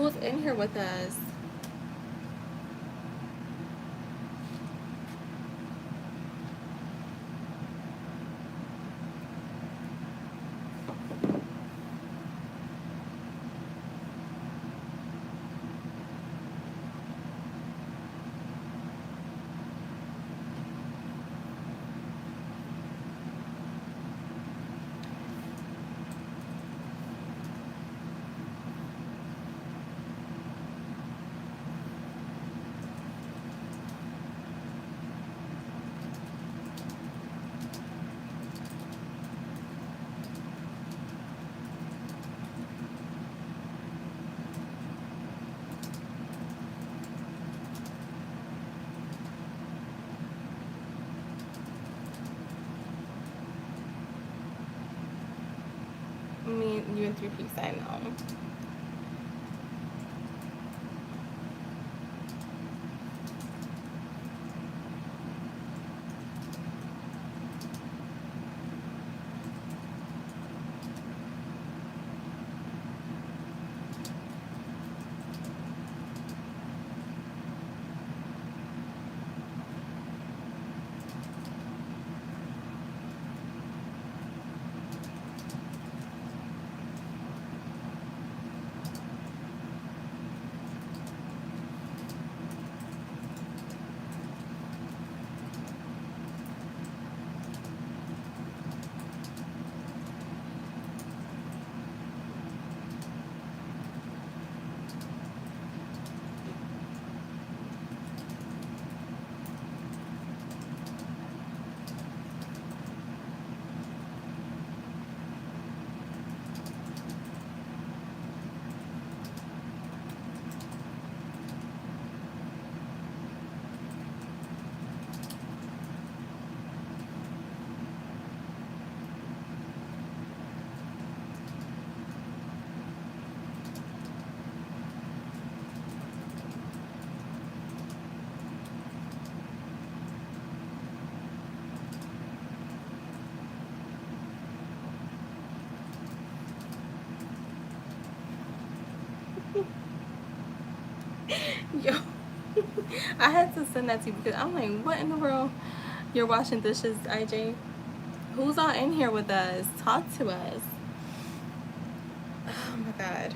Speaker 1: Who's in here with us? Me, you and 3 peeps, I know. Yo, I had to send that to you because I'm like, what in the world? You're washing dishes, IJ? Who's all in here with us? Talk to us. Oh my God.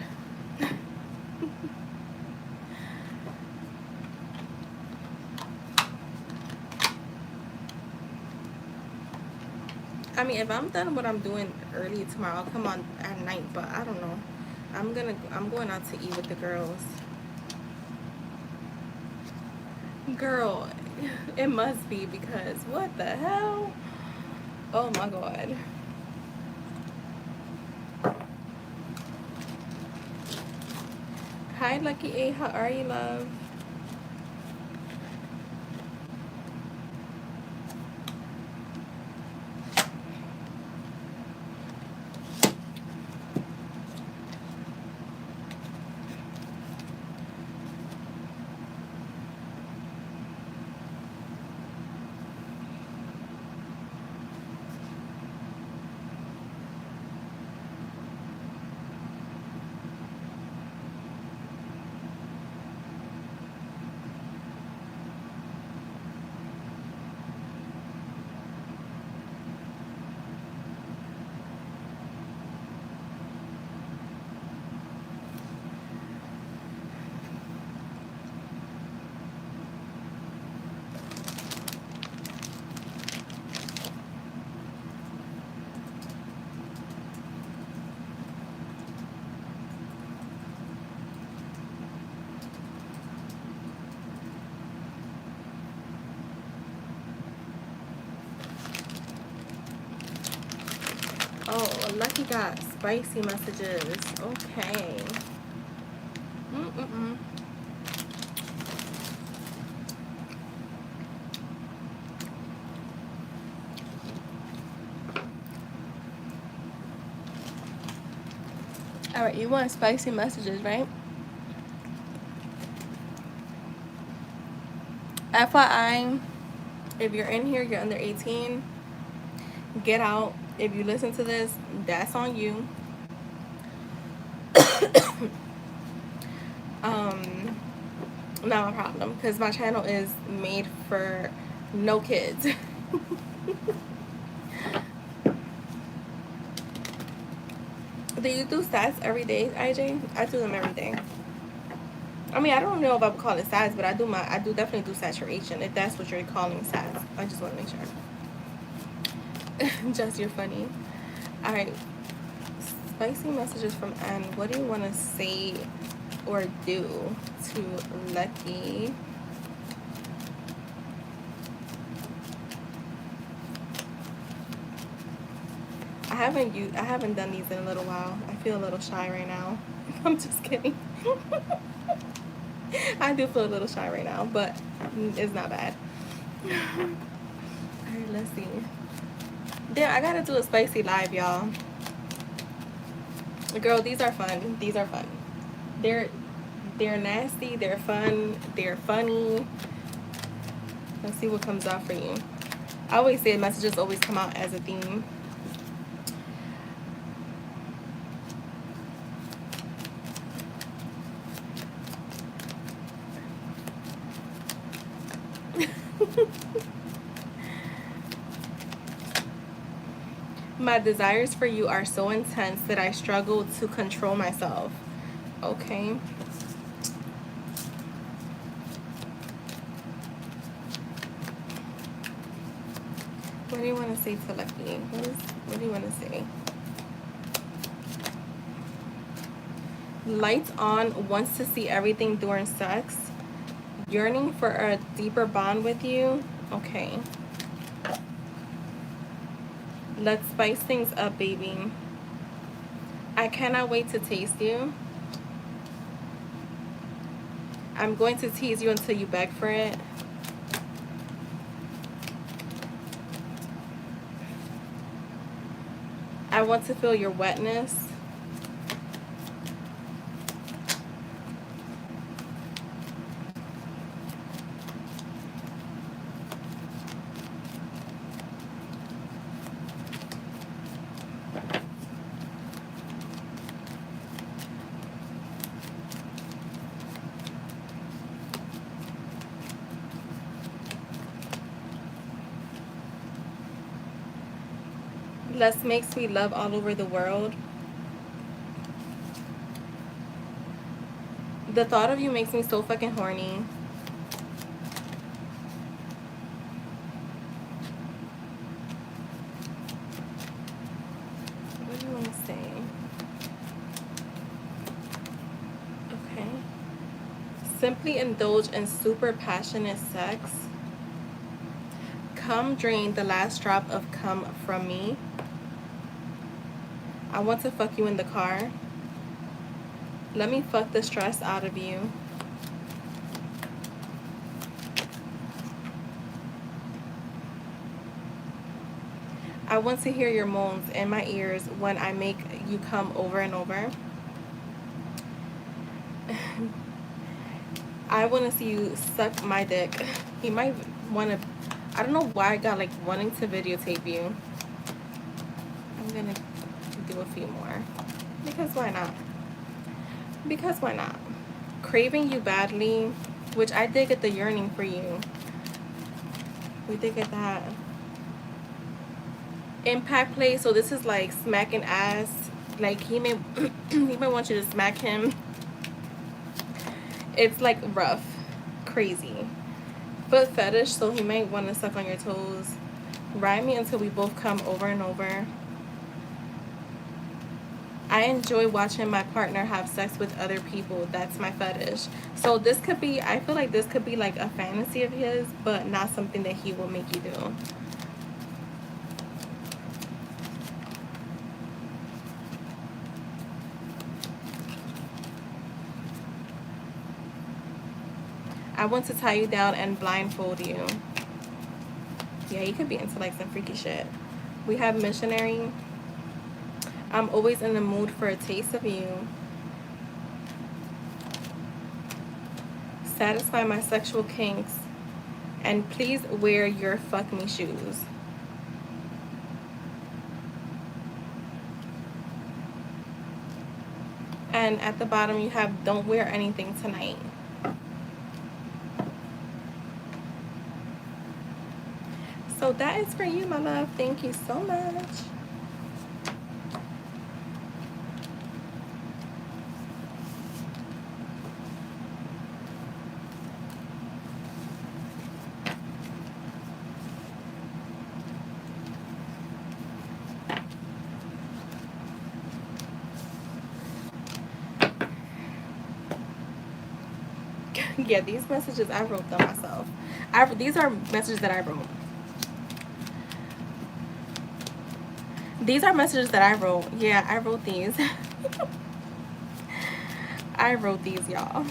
Speaker 1: I mean, if I'm done what I'm doing early tomorrow, I'll come on at night, but I don't know. I'm going out to eat with the girls. Girl, it must be because what the hell? Oh my God. Hi, Lucky A. How are you, love? Oh, Lucky got spicy messages. Okay. Mm-mm-mm. All right, you want spicy messages, right? FYI, if you're in here, you're under 18, get out. If you listen to this, that's on you. Not a problem, because my channel is made for no kids. Do you do stats every day, IJ? I do them every day. I mean, I don't know if I would call it stats, but I do definitely do saturation, if that's what you're calling stats. I just want to make sure. Just, you're funny. All right. Spicy messages from Anne. What do you want to say or do to Lucky? I haven't done these in a little while. I feel a little shy right now. I'm just kidding. I do feel a little shy right now, but it's not bad. Alright, let's see. Damn, I gotta do a spicy live, y'all. Girl, these are fun. These are fun. They're nasty, they're fun, they're funny. Let's see what comes out for you. I always say messages always come out as a theme. My desires for you are so intense that I struggle to control myself. Okay. What do you want to say to Lucky? What do you want to say? Lights on, wants to see everything during sex. Yearning for a deeper bond with you. Okay. Let's spice things up, baby. I cannot wait to taste you. I'm going to tease you until you beg for it. I want to feel your wetness. Let's make sweet love all over the world. The thought of you makes me so fucking horny. What do you want to say? Okay. Simply indulge in super passionate sex. Come drain the last drop of cum from me. I want to fuck you in the car. Let me fuck the stress out of you. I want to hear your moans in my ears when I make you come over and over. I want to see you suck my dick. He might want to... I don't know why I got like wanting to videotape you. I'm going to do a few more. Because why not? Because why not? Craving you badly, which I did get the yearning for you. We did get that. Impact play, so this is like smacking ass. Like he may he might want you to smack him. It's like rough, crazy. Foot fetish, so he might want to suck on your toes. Ride me until we both come over and over. I enjoy watching my partner have sex with other people. That's my fetish. So this could be, I feel like this could be like a fantasy of his, but not something that he will make you do. I want to tie you down and blindfold you. Yeah, you could be into like some freaky shit. We have missionary. I'm always in the mood for a taste of you. Satisfy my sexual kinks. And please wear your fuck me shoes. And at the bottom you have don't wear anything tonight. So that is for you, my love. Thank you so much. Yeah, these messages I wrote them myself. These are messages that I wrote. These are messages that I wrote. Yeah, I wrote these. I wrote these, y'all.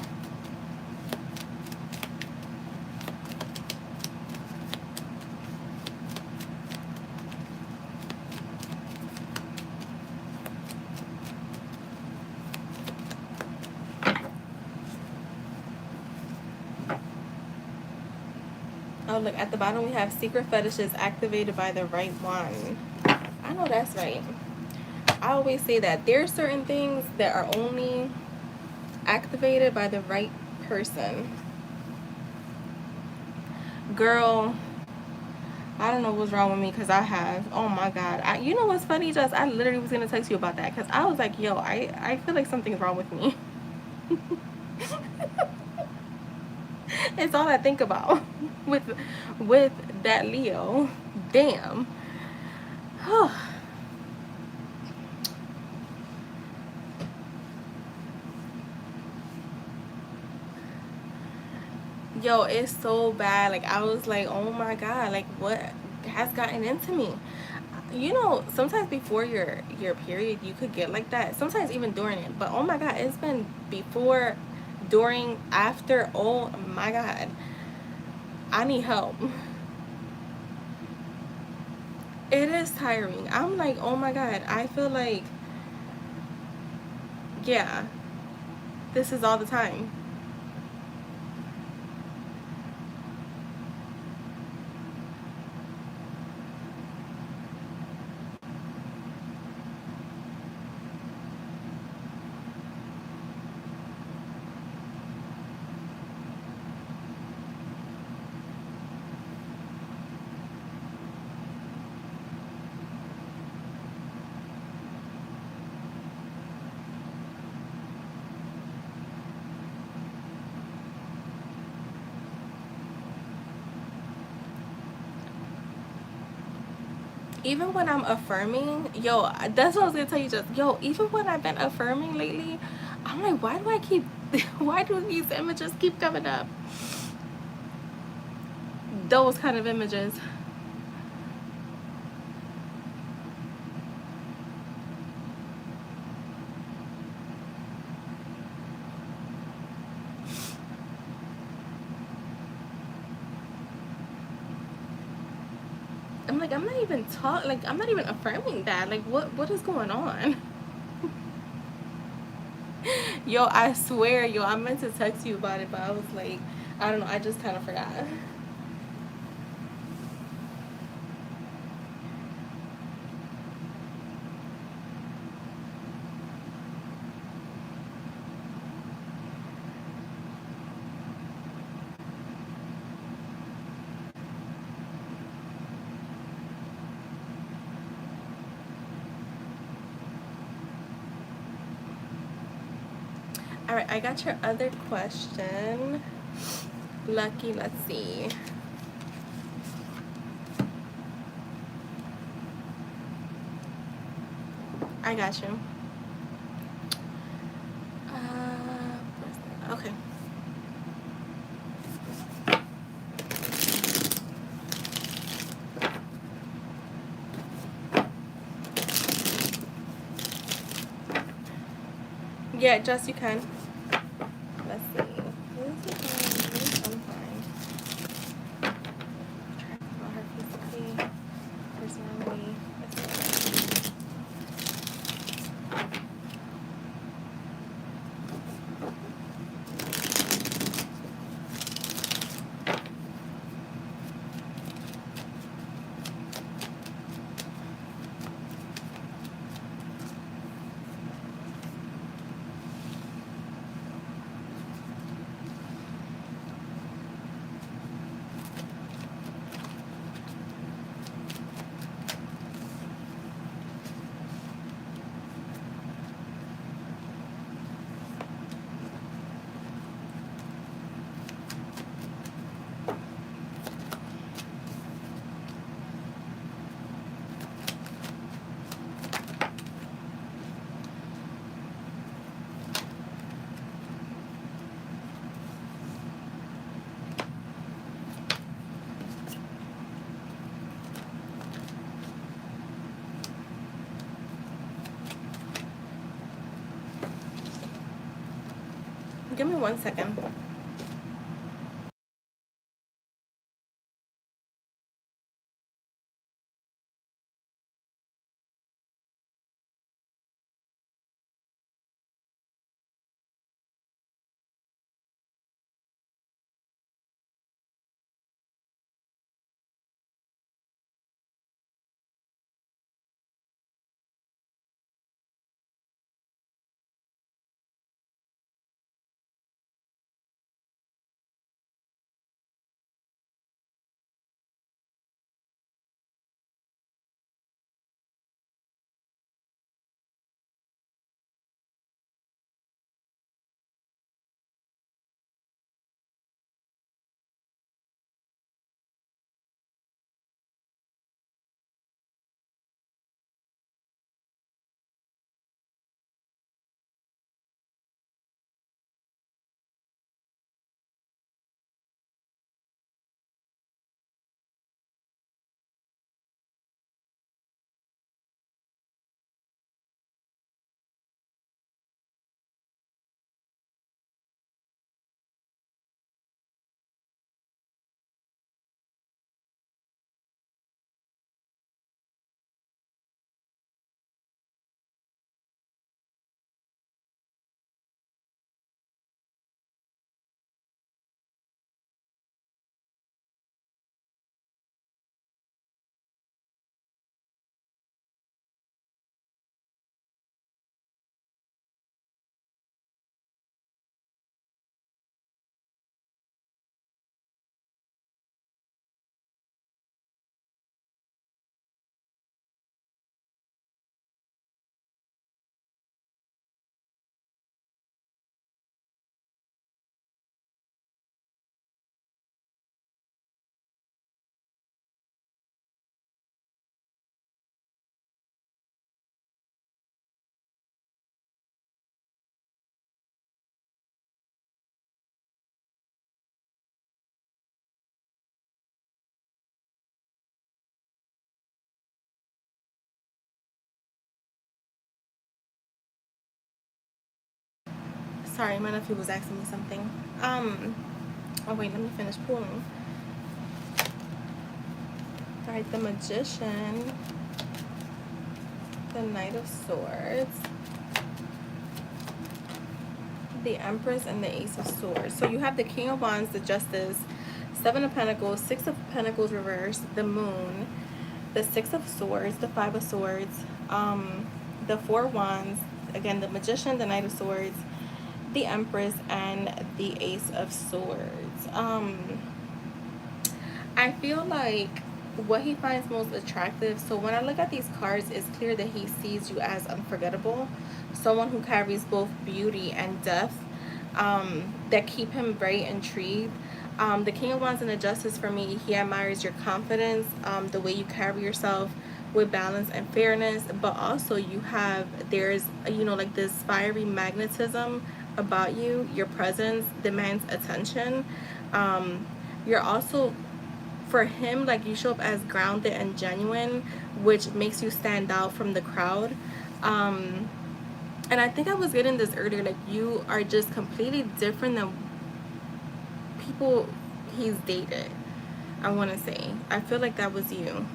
Speaker 1: Oh, look, at the bottom we have secret fetishes activated by the right one. I know that's right. I always say that there are certain things that are only activated by the right person. Girl, I don't know what's wrong with me because I have. Oh my God. You know what's funny, Jess? I literally was going to text you about that because I was like, yo, I feel like something's wrong with me. It's all I think about with that Leo. Damn. Yo, it's so bad. Like, I was like, oh my God, like, what has gotten into me? You know, sometimes before your period you could get like that, sometimes even during it, but oh my God, it's been before, during, after. Oh my God, I need help. It is tiring. I'm like, oh my God, I feel like, yeah, this is all the time. Even when I'm affirming, yo, that's what I was gonna tell you, just yo, even when I've been affirming lately, I'm like, why do I keep why do these images keep coming up? Those kind of images. I'm like, I'm not even I'm not even affirming that. Like, what is going on? Yo, I swear, yo, I meant to text you about it, but I was like, I don't know, I just kind of forgot. All right, I got your other question. Lucky, let's see. I got you. Okay. Yeah, Jess, you can. Let's see. I'm fine. Trying to about her physically, personality. Let's see. Give me 1 second. Sorry, my nephew was asking me something. Oh wait, let me finish pulling. Alright, the Magician, the Knight of Swords, the Empress, and the Ace of Swords. So you have the King of Wands, the Justice, Seven of Pentacles, Six of Pentacles reversed, the Moon, the Six of Swords, the Five of Swords, the Four Wands, again the Magician, the Knight of Swords, the Empress, and the Ace of Swords. I feel like what he finds most attractive, so when I look at these cards, it's clear that he sees you as unforgettable, someone who carries both beauty and depth, that keep him very intrigued. The King of Wands and the Justice, for me, he admires your confidence, the way you carry yourself with balance and fairness, but also there's like this fiery magnetism about you. Your presence demands attention. You're also, for him, like, you show up as grounded and genuine, which makes you stand out from the crowd. And I think I was getting this earlier, like, you are just completely different than people he's dated. I want to say, I feel like that was you.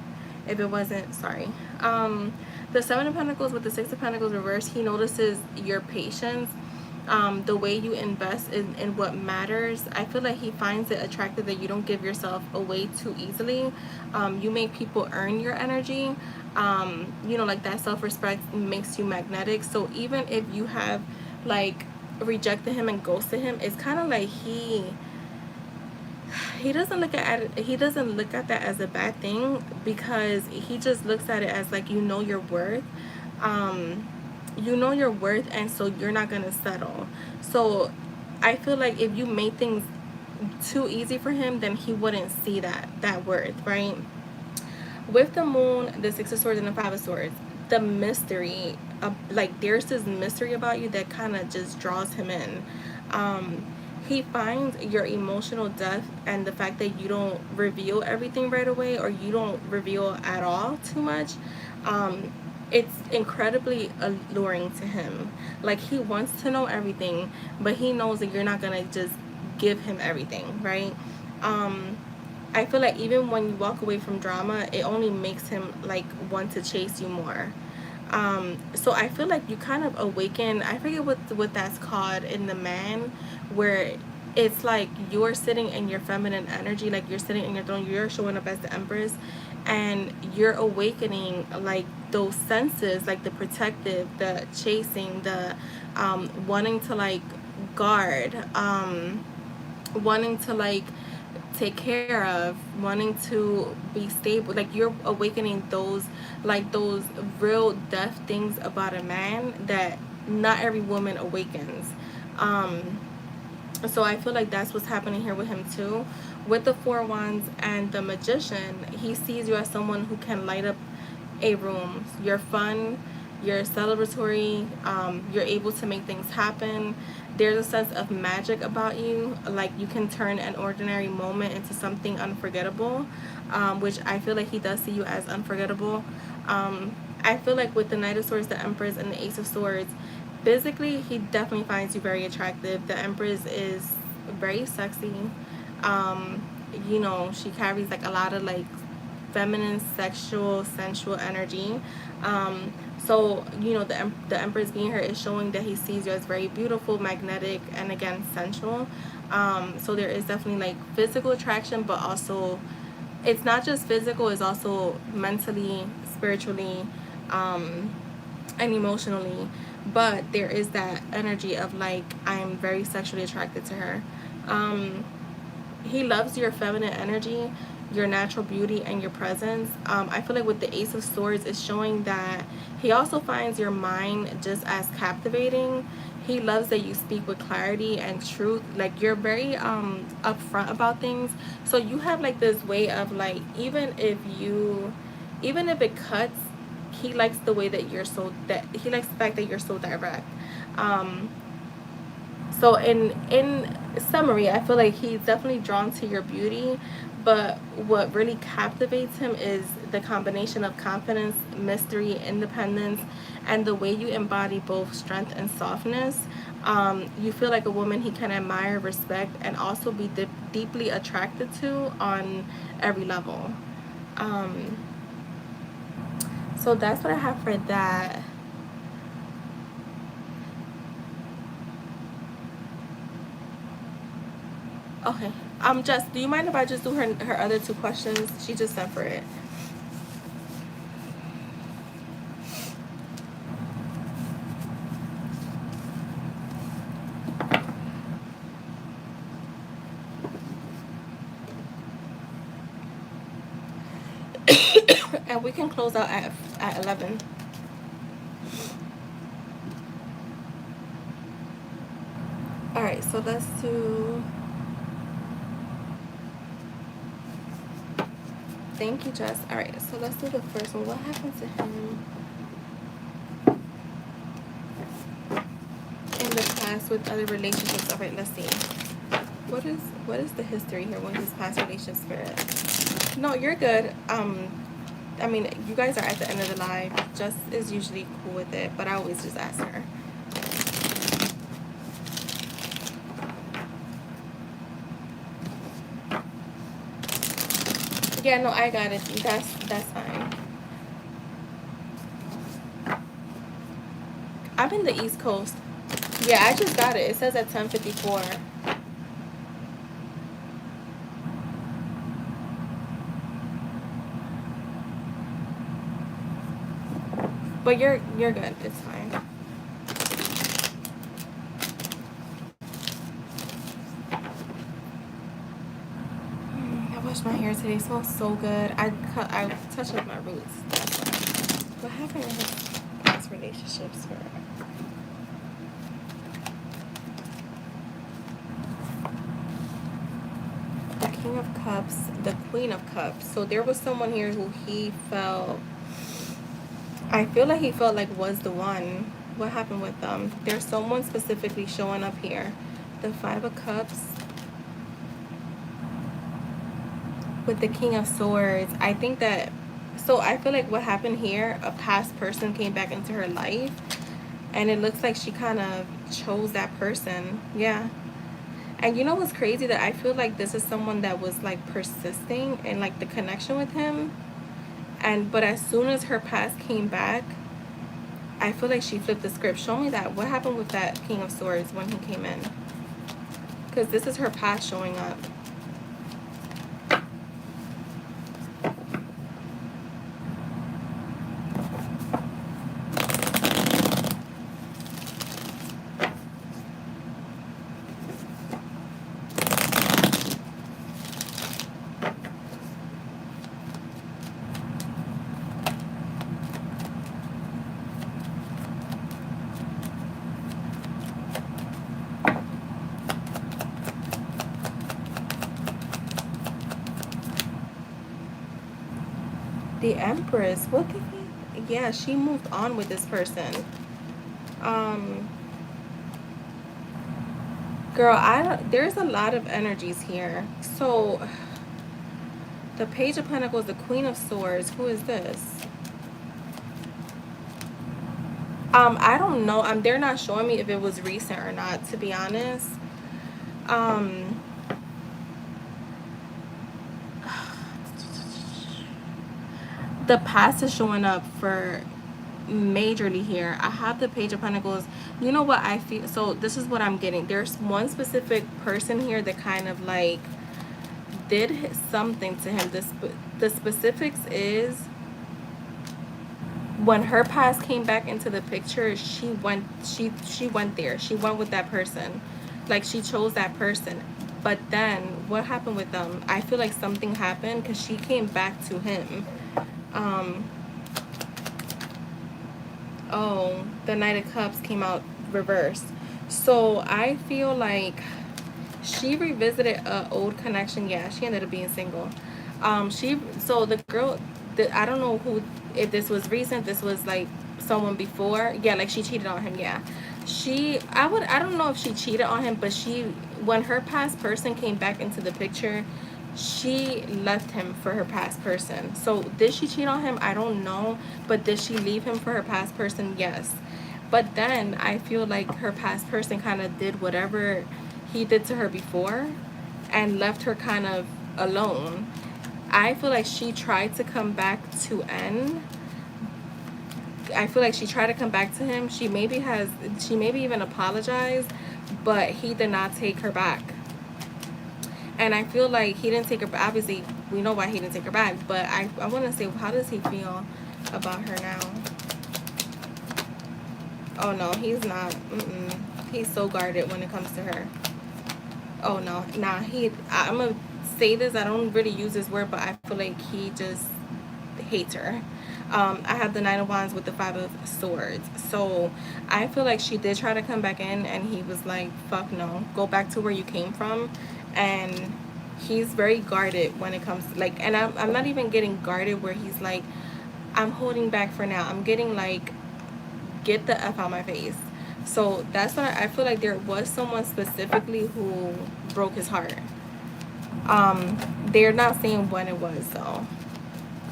Speaker 1: If it wasn't, sorry. The Seven of Pentacles with the Six of Pentacles reversed, he notices your patience, the way you invest in what matters. I feel like he finds it attractive that you don't give yourself away too easily. You make people earn your energy. Like, that self-respect makes you magnetic. So even if you have, like, rejected him and ghosted him, it's kind of like he doesn't look at that as a bad thing, because he just looks at it as, like, your worth. Your worth, and so you're not gonna settle. So I feel like if you made things too easy for him, then he wouldn't see that worth, right? With the Moon, the Six of Swords, and the Five of Swords, the mystery, like, there's this mystery about you that kind of just draws him in. He finds your emotional depth and the fact that you don't reveal everything right away, or you don't reveal at all too much. it's incredibly alluring to him. Like, he wants to know everything, but he knows that you're not gonna just give him everything, right? um I feel like even when you walk away from drama, it only makes him like want to chase you more. So I feel like you kind of awaken. I forget what that's called in the man, where it's like you're sitting in your feminine energy, like you're sitting in your throne, you're showing up as the empress, and you're awakening like those senses, like the protective, the chasing, the wanting to like guard, wanting to like take care of, wanting to be stable. Like, you're awakening those, like those real depth things about a man that not every woman awakens. um so I feel like that's what's happening here with him too. With the Four Wands and the Magician, he sees you as someone who can light up a room. You're fun, you're celebratory, you're able to make things happen. There's a sense of magic about you, like you can turn an ordinary moment into something unforgettable, which I feel like he does see you as unforgettable. I feel like with the Knight of Swords, the Empress, and the Ace of Swords, physically he definitely finds you very attractive. The Empress is very sexy. um you know, she carries like a lot of like feminine, sexual, sensual energy. So you know, the Empress being here is showing that he sees you as very beautiful, magnetic, and again sensual. So there is definitely like physical attraction, but also it's not just physical, it's also mentally, spiritually, um and emotionally. But there is that energy of like, I'm very sexually attracted to her. um he loves your feminine energy, your natural beauty, and your presence. I feel like with the Ace of Swords, it's showing that he also finds your mind just as captivating. He loves that you speak with clarity and truth. Like, you're very upfront about things. So you have like this way of like, even if it cuts, he likes the way that you're so, that he likes the fact that you're so direct. Um, so in summary, I feel like he's definitely drawn to your beauty, but what really captivates him is the combination of confidence, mystery, independence, and the way you embody both strength and softness. You feel like a woman he can admire, respect, and also be deeply attracted to on every level. Um, so that's what I have for that. Okay. Jess, do you mind if I just do her other two questions? She just sent for it. And we can close out at 11. All right. So let's do. Thank you, Jess. All right. So let's do the first one. What happened to him in the past with other relationships? All right. Let's see. What is the history here with his past relationship spirit? No, you're good. I mean, you guys are at the end of the live. Jess is usually cool with it, but I always just ask her. Yeah, no, I got it. That's fine. I'm in the East Coast. Yeah, I just got it. It says at 10:54. But you're good. It's fine. I washed my hair today. It smells so good. I touched up my roots. That's why. What happened in his past relationships for? The King of Cups, the Queen of Cups. So there was someone here who he felt. I feel like he felt like was the one. What happened with them? There's someone specifically showing up here. The Five of Cups with the King of Swords. I think that So I feel like what happened here, a past person came back into her life, and it looks like she kind of chose that person. Yeah. And you know what's crazy? That I feel like this is someone that was like persisting in like the connection with him. And but as soon as her past came back, I feel like she flipped the script. Show me that. What happened with that King of Swords when he came in? Because this is her past showing up. The Empress. What did he? Yeah, she moved on with this person. Um, Girl, I don't. There's a lot of energies here. So, the Page of Pentacles, the Queen of Swords. Who is this? I don't know. They're not showing me if it was recent or not, to be honest. Um, the past is showing up for majorly here. I have the Page of Pentacles. You know what I feel? So this is what I'm getting. There's one specific person here that kind of like did something to him. The specifics is when her past came back into the picture, she went there. She went with that person. Like she chose that person. But then what happened with them? I feel like something happened because she came back to him. Oh, the Knight of Cups came out reversed. So I feel like she revisited an old connection. Yeah, she ended up being single. So the girl, I don't know who, if this was recent, this was like someone before. Yeah, like she cheated on him. Yeah, I don't know if she cheated on him, but when her past person came back into the picture, she left him for her past person. So did she cheat on him? I don't know, but did she leave him for her past person? Yes. But then I feel like her past person kind of did whatever he did to her before and left her kind of alone. I feel like she tried to come back to N. I feel like she tried to come back to him. She maybe even apologized, but he did not take her back. And I feel like he didn't take her back. Obviously, we know why he didn't take her back, but I want to say, how does he feel about her now? Oh no, he's not. He's so guarded when it comes to her. Oh no, nah. I'm gonna say this. I don't really use this word, but I feel like he just hates her. I have the Nine of Wands with the Five of Swords. So I feel like she did try to come back in, and he was like, "Fuck no, go back to where you came from." And he's very guarded when it comes to, like, and I'm not even getting guarded where he's like, "I'm holding back for now." I'm getting like, "Get the F out my face." So that's why I feel like there was someone specifically who broke his heart. They're not saying when it was though.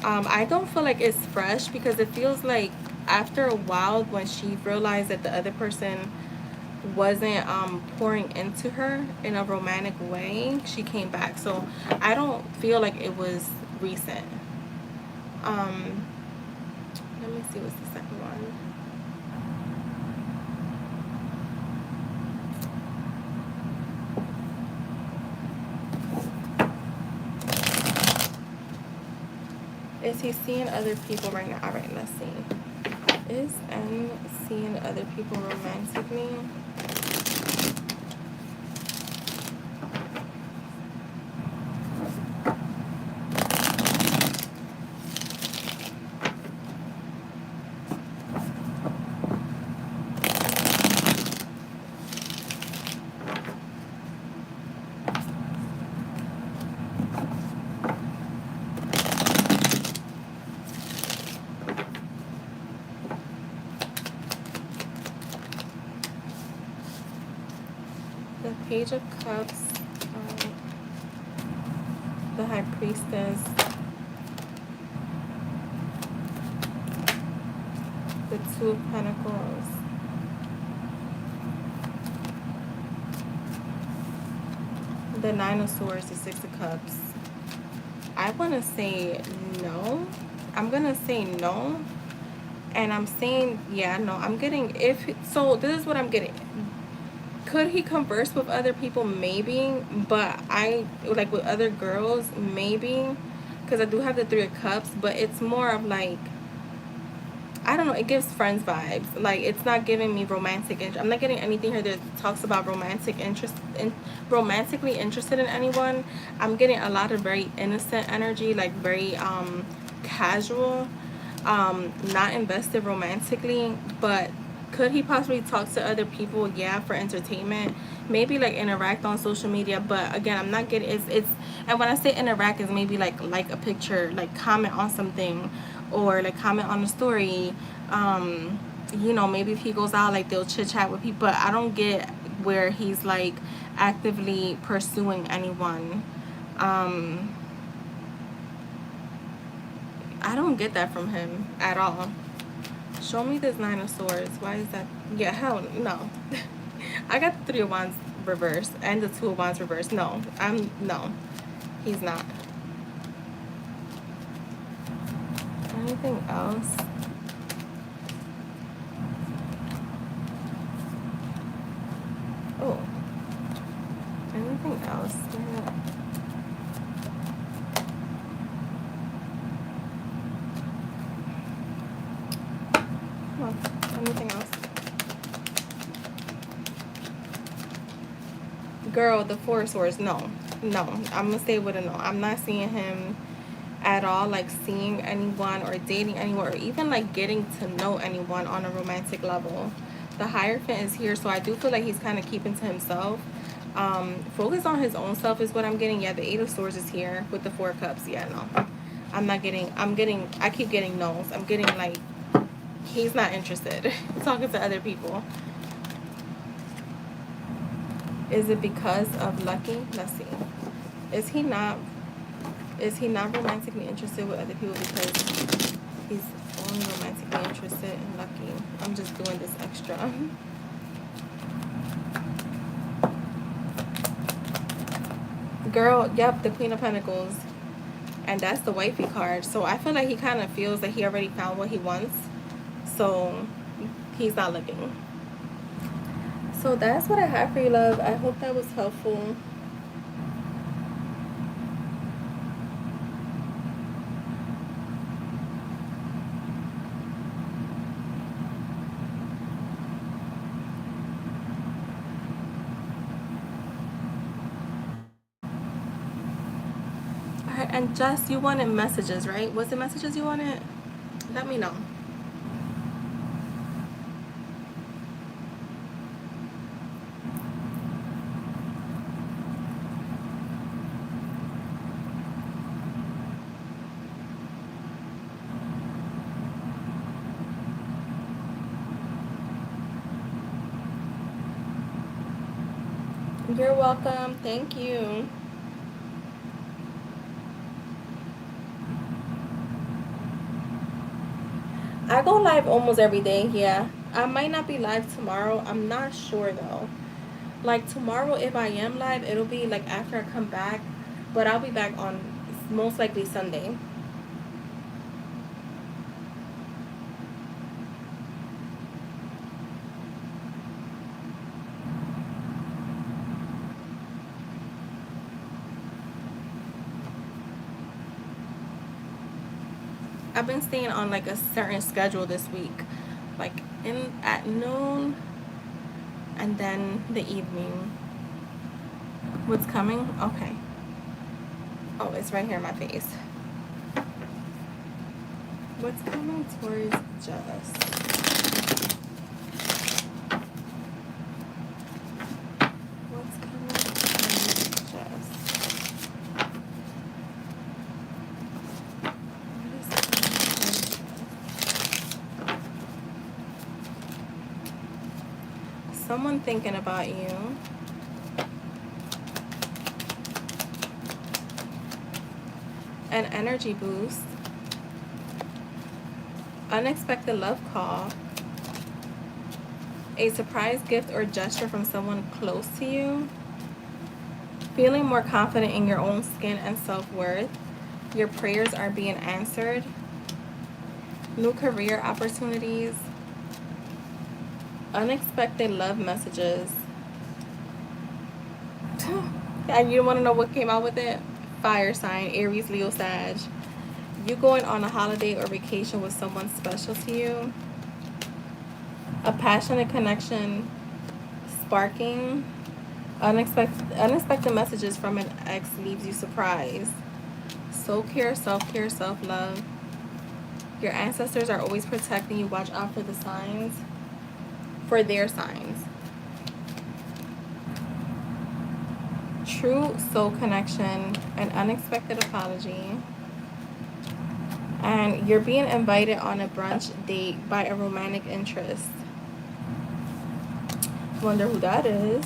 Speaker 1: I don't feel like it's fresh because it feels like after a while when she realized that the other person wasn't pouring into her in a romantic way, she came back. So I don't feel like it was recent. Let me see what's the second one. Is he seeing other people right now? All right, let's see. Is M seeing other people romantically? The Page of Cups, the High Priestess, The Two of Pentacles. The Nine of Swords, the Six of Cups. I want to say no. I'm going to say no. And I'm saying, yeah, no. I'm getting, so this is what I'm getting. Could he converse with other people? Maybe. But like with other girls, maybe. Because I do have the Three of Cups. But it's more of like, I don't know, it gives friends vibes. Like, it's not giving me romantic interest. I'm not getting anything here that talks about romantic interest, romantically interested in anyone. I'm getting a lot of very innocent energy, like very casual, not invested romantically. But could he possibly talk to other people? Yeah, for entertainment. Maybe like interact on social media. But again, I'm not getting, it's and when I say interact, is maybe like a picture, like comment on something, or like comment on the story. You know, maybe if he goes out, like they'll chit chat with people. But I don't get where he's like actively pursuing anyone. I don't get that from him at all. Show me this Nine of Swords. Why is that? Yeah, hell no. I got the Three of Wands reversed and the Two of Wands reversed. No, no, he's not. Anything else? Oh, anything else? Yeah. Come on, anything else? Girl, the Four of Swords. No, no. I'm gonna stay with a no. I'm not seeing him at all, like seeing anyone or dating anyone or even like getting to know anyone on a romantic level. The Hierophant is here, so I do feel like he's kind of keeping to himself. Focus on his own self is what I'm getting. Yeah, the Eight of Swords is here with the Four of Cups. Yeah, no, I'm not getting, I keep getting no's. I'm getting like he's not interested talking to other people. Is it because of Lucky? Let's see. Is he not romantically interested with other people because he's only romantically interested in Lucky? I'm just doing this extra. Girl, yep, the Queen of Pentacles. And that's the wifey card. So I feel like he kind of feels that he already found what he wants. So he's not looking. So that's what I have for you, love. I hope that was helpful. Alright, and Jess, you wanted messages, right? Was it messages you wanted? Let me know. You're welcome. Thank you. I go live almost every day. Yeah, I might not be live tomorrow. I'm not sure though. Like tomorrow, if I am live, it'll be like after I come back, but I'll be back on most likely Sunday. I've been staying on like a certain schedule this week, like at noon and then the evening. What's coming? Okay. Oh, it's right here in my face. What's coming towards Jess? What's coming towards Jess? Someone thinking about you. An energy boost. Unexpected love call. A surprise gift or gesture from someone close to you. Feeling more confident in your own skin and self-worth. Your prayers are being answered. New career opportunities. Unexpected love messages. And you want to know what came out with it? Fire sign, Aries, Leo, Sag. You going on a holiday or vacation with someone special to you. A passionate connection sparking. Unexpected messages from an ex leaves you surprised. Soul care, self-care, self-love. Your ancestors are always protecting you. Watch out for the signs. For their signs. True soul connection. An unexpected apology. And you're being invited on a brunch date by a romantic interest. Wonder who that is.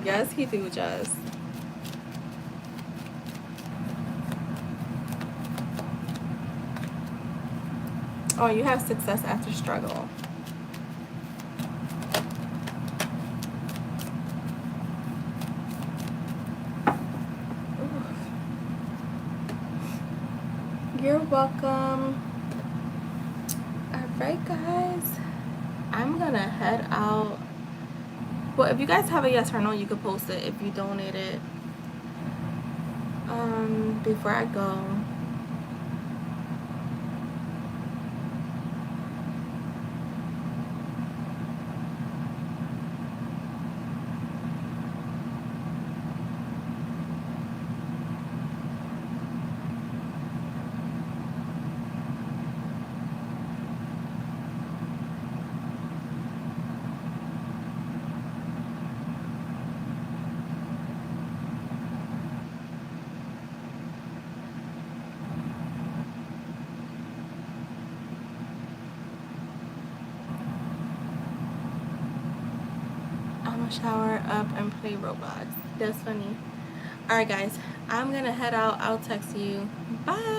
Speaker 1: Yes, he do, Jess. Oh, you have success after struggle. You're welcome. Alright, guys. I'm gonna head out. Well, if you guys have a yes or no, you could post it if you donated. Before I go. Shower up and play Roblox. That's funny. Alright, guys, I'm gonna head out. I'll text you. Bye.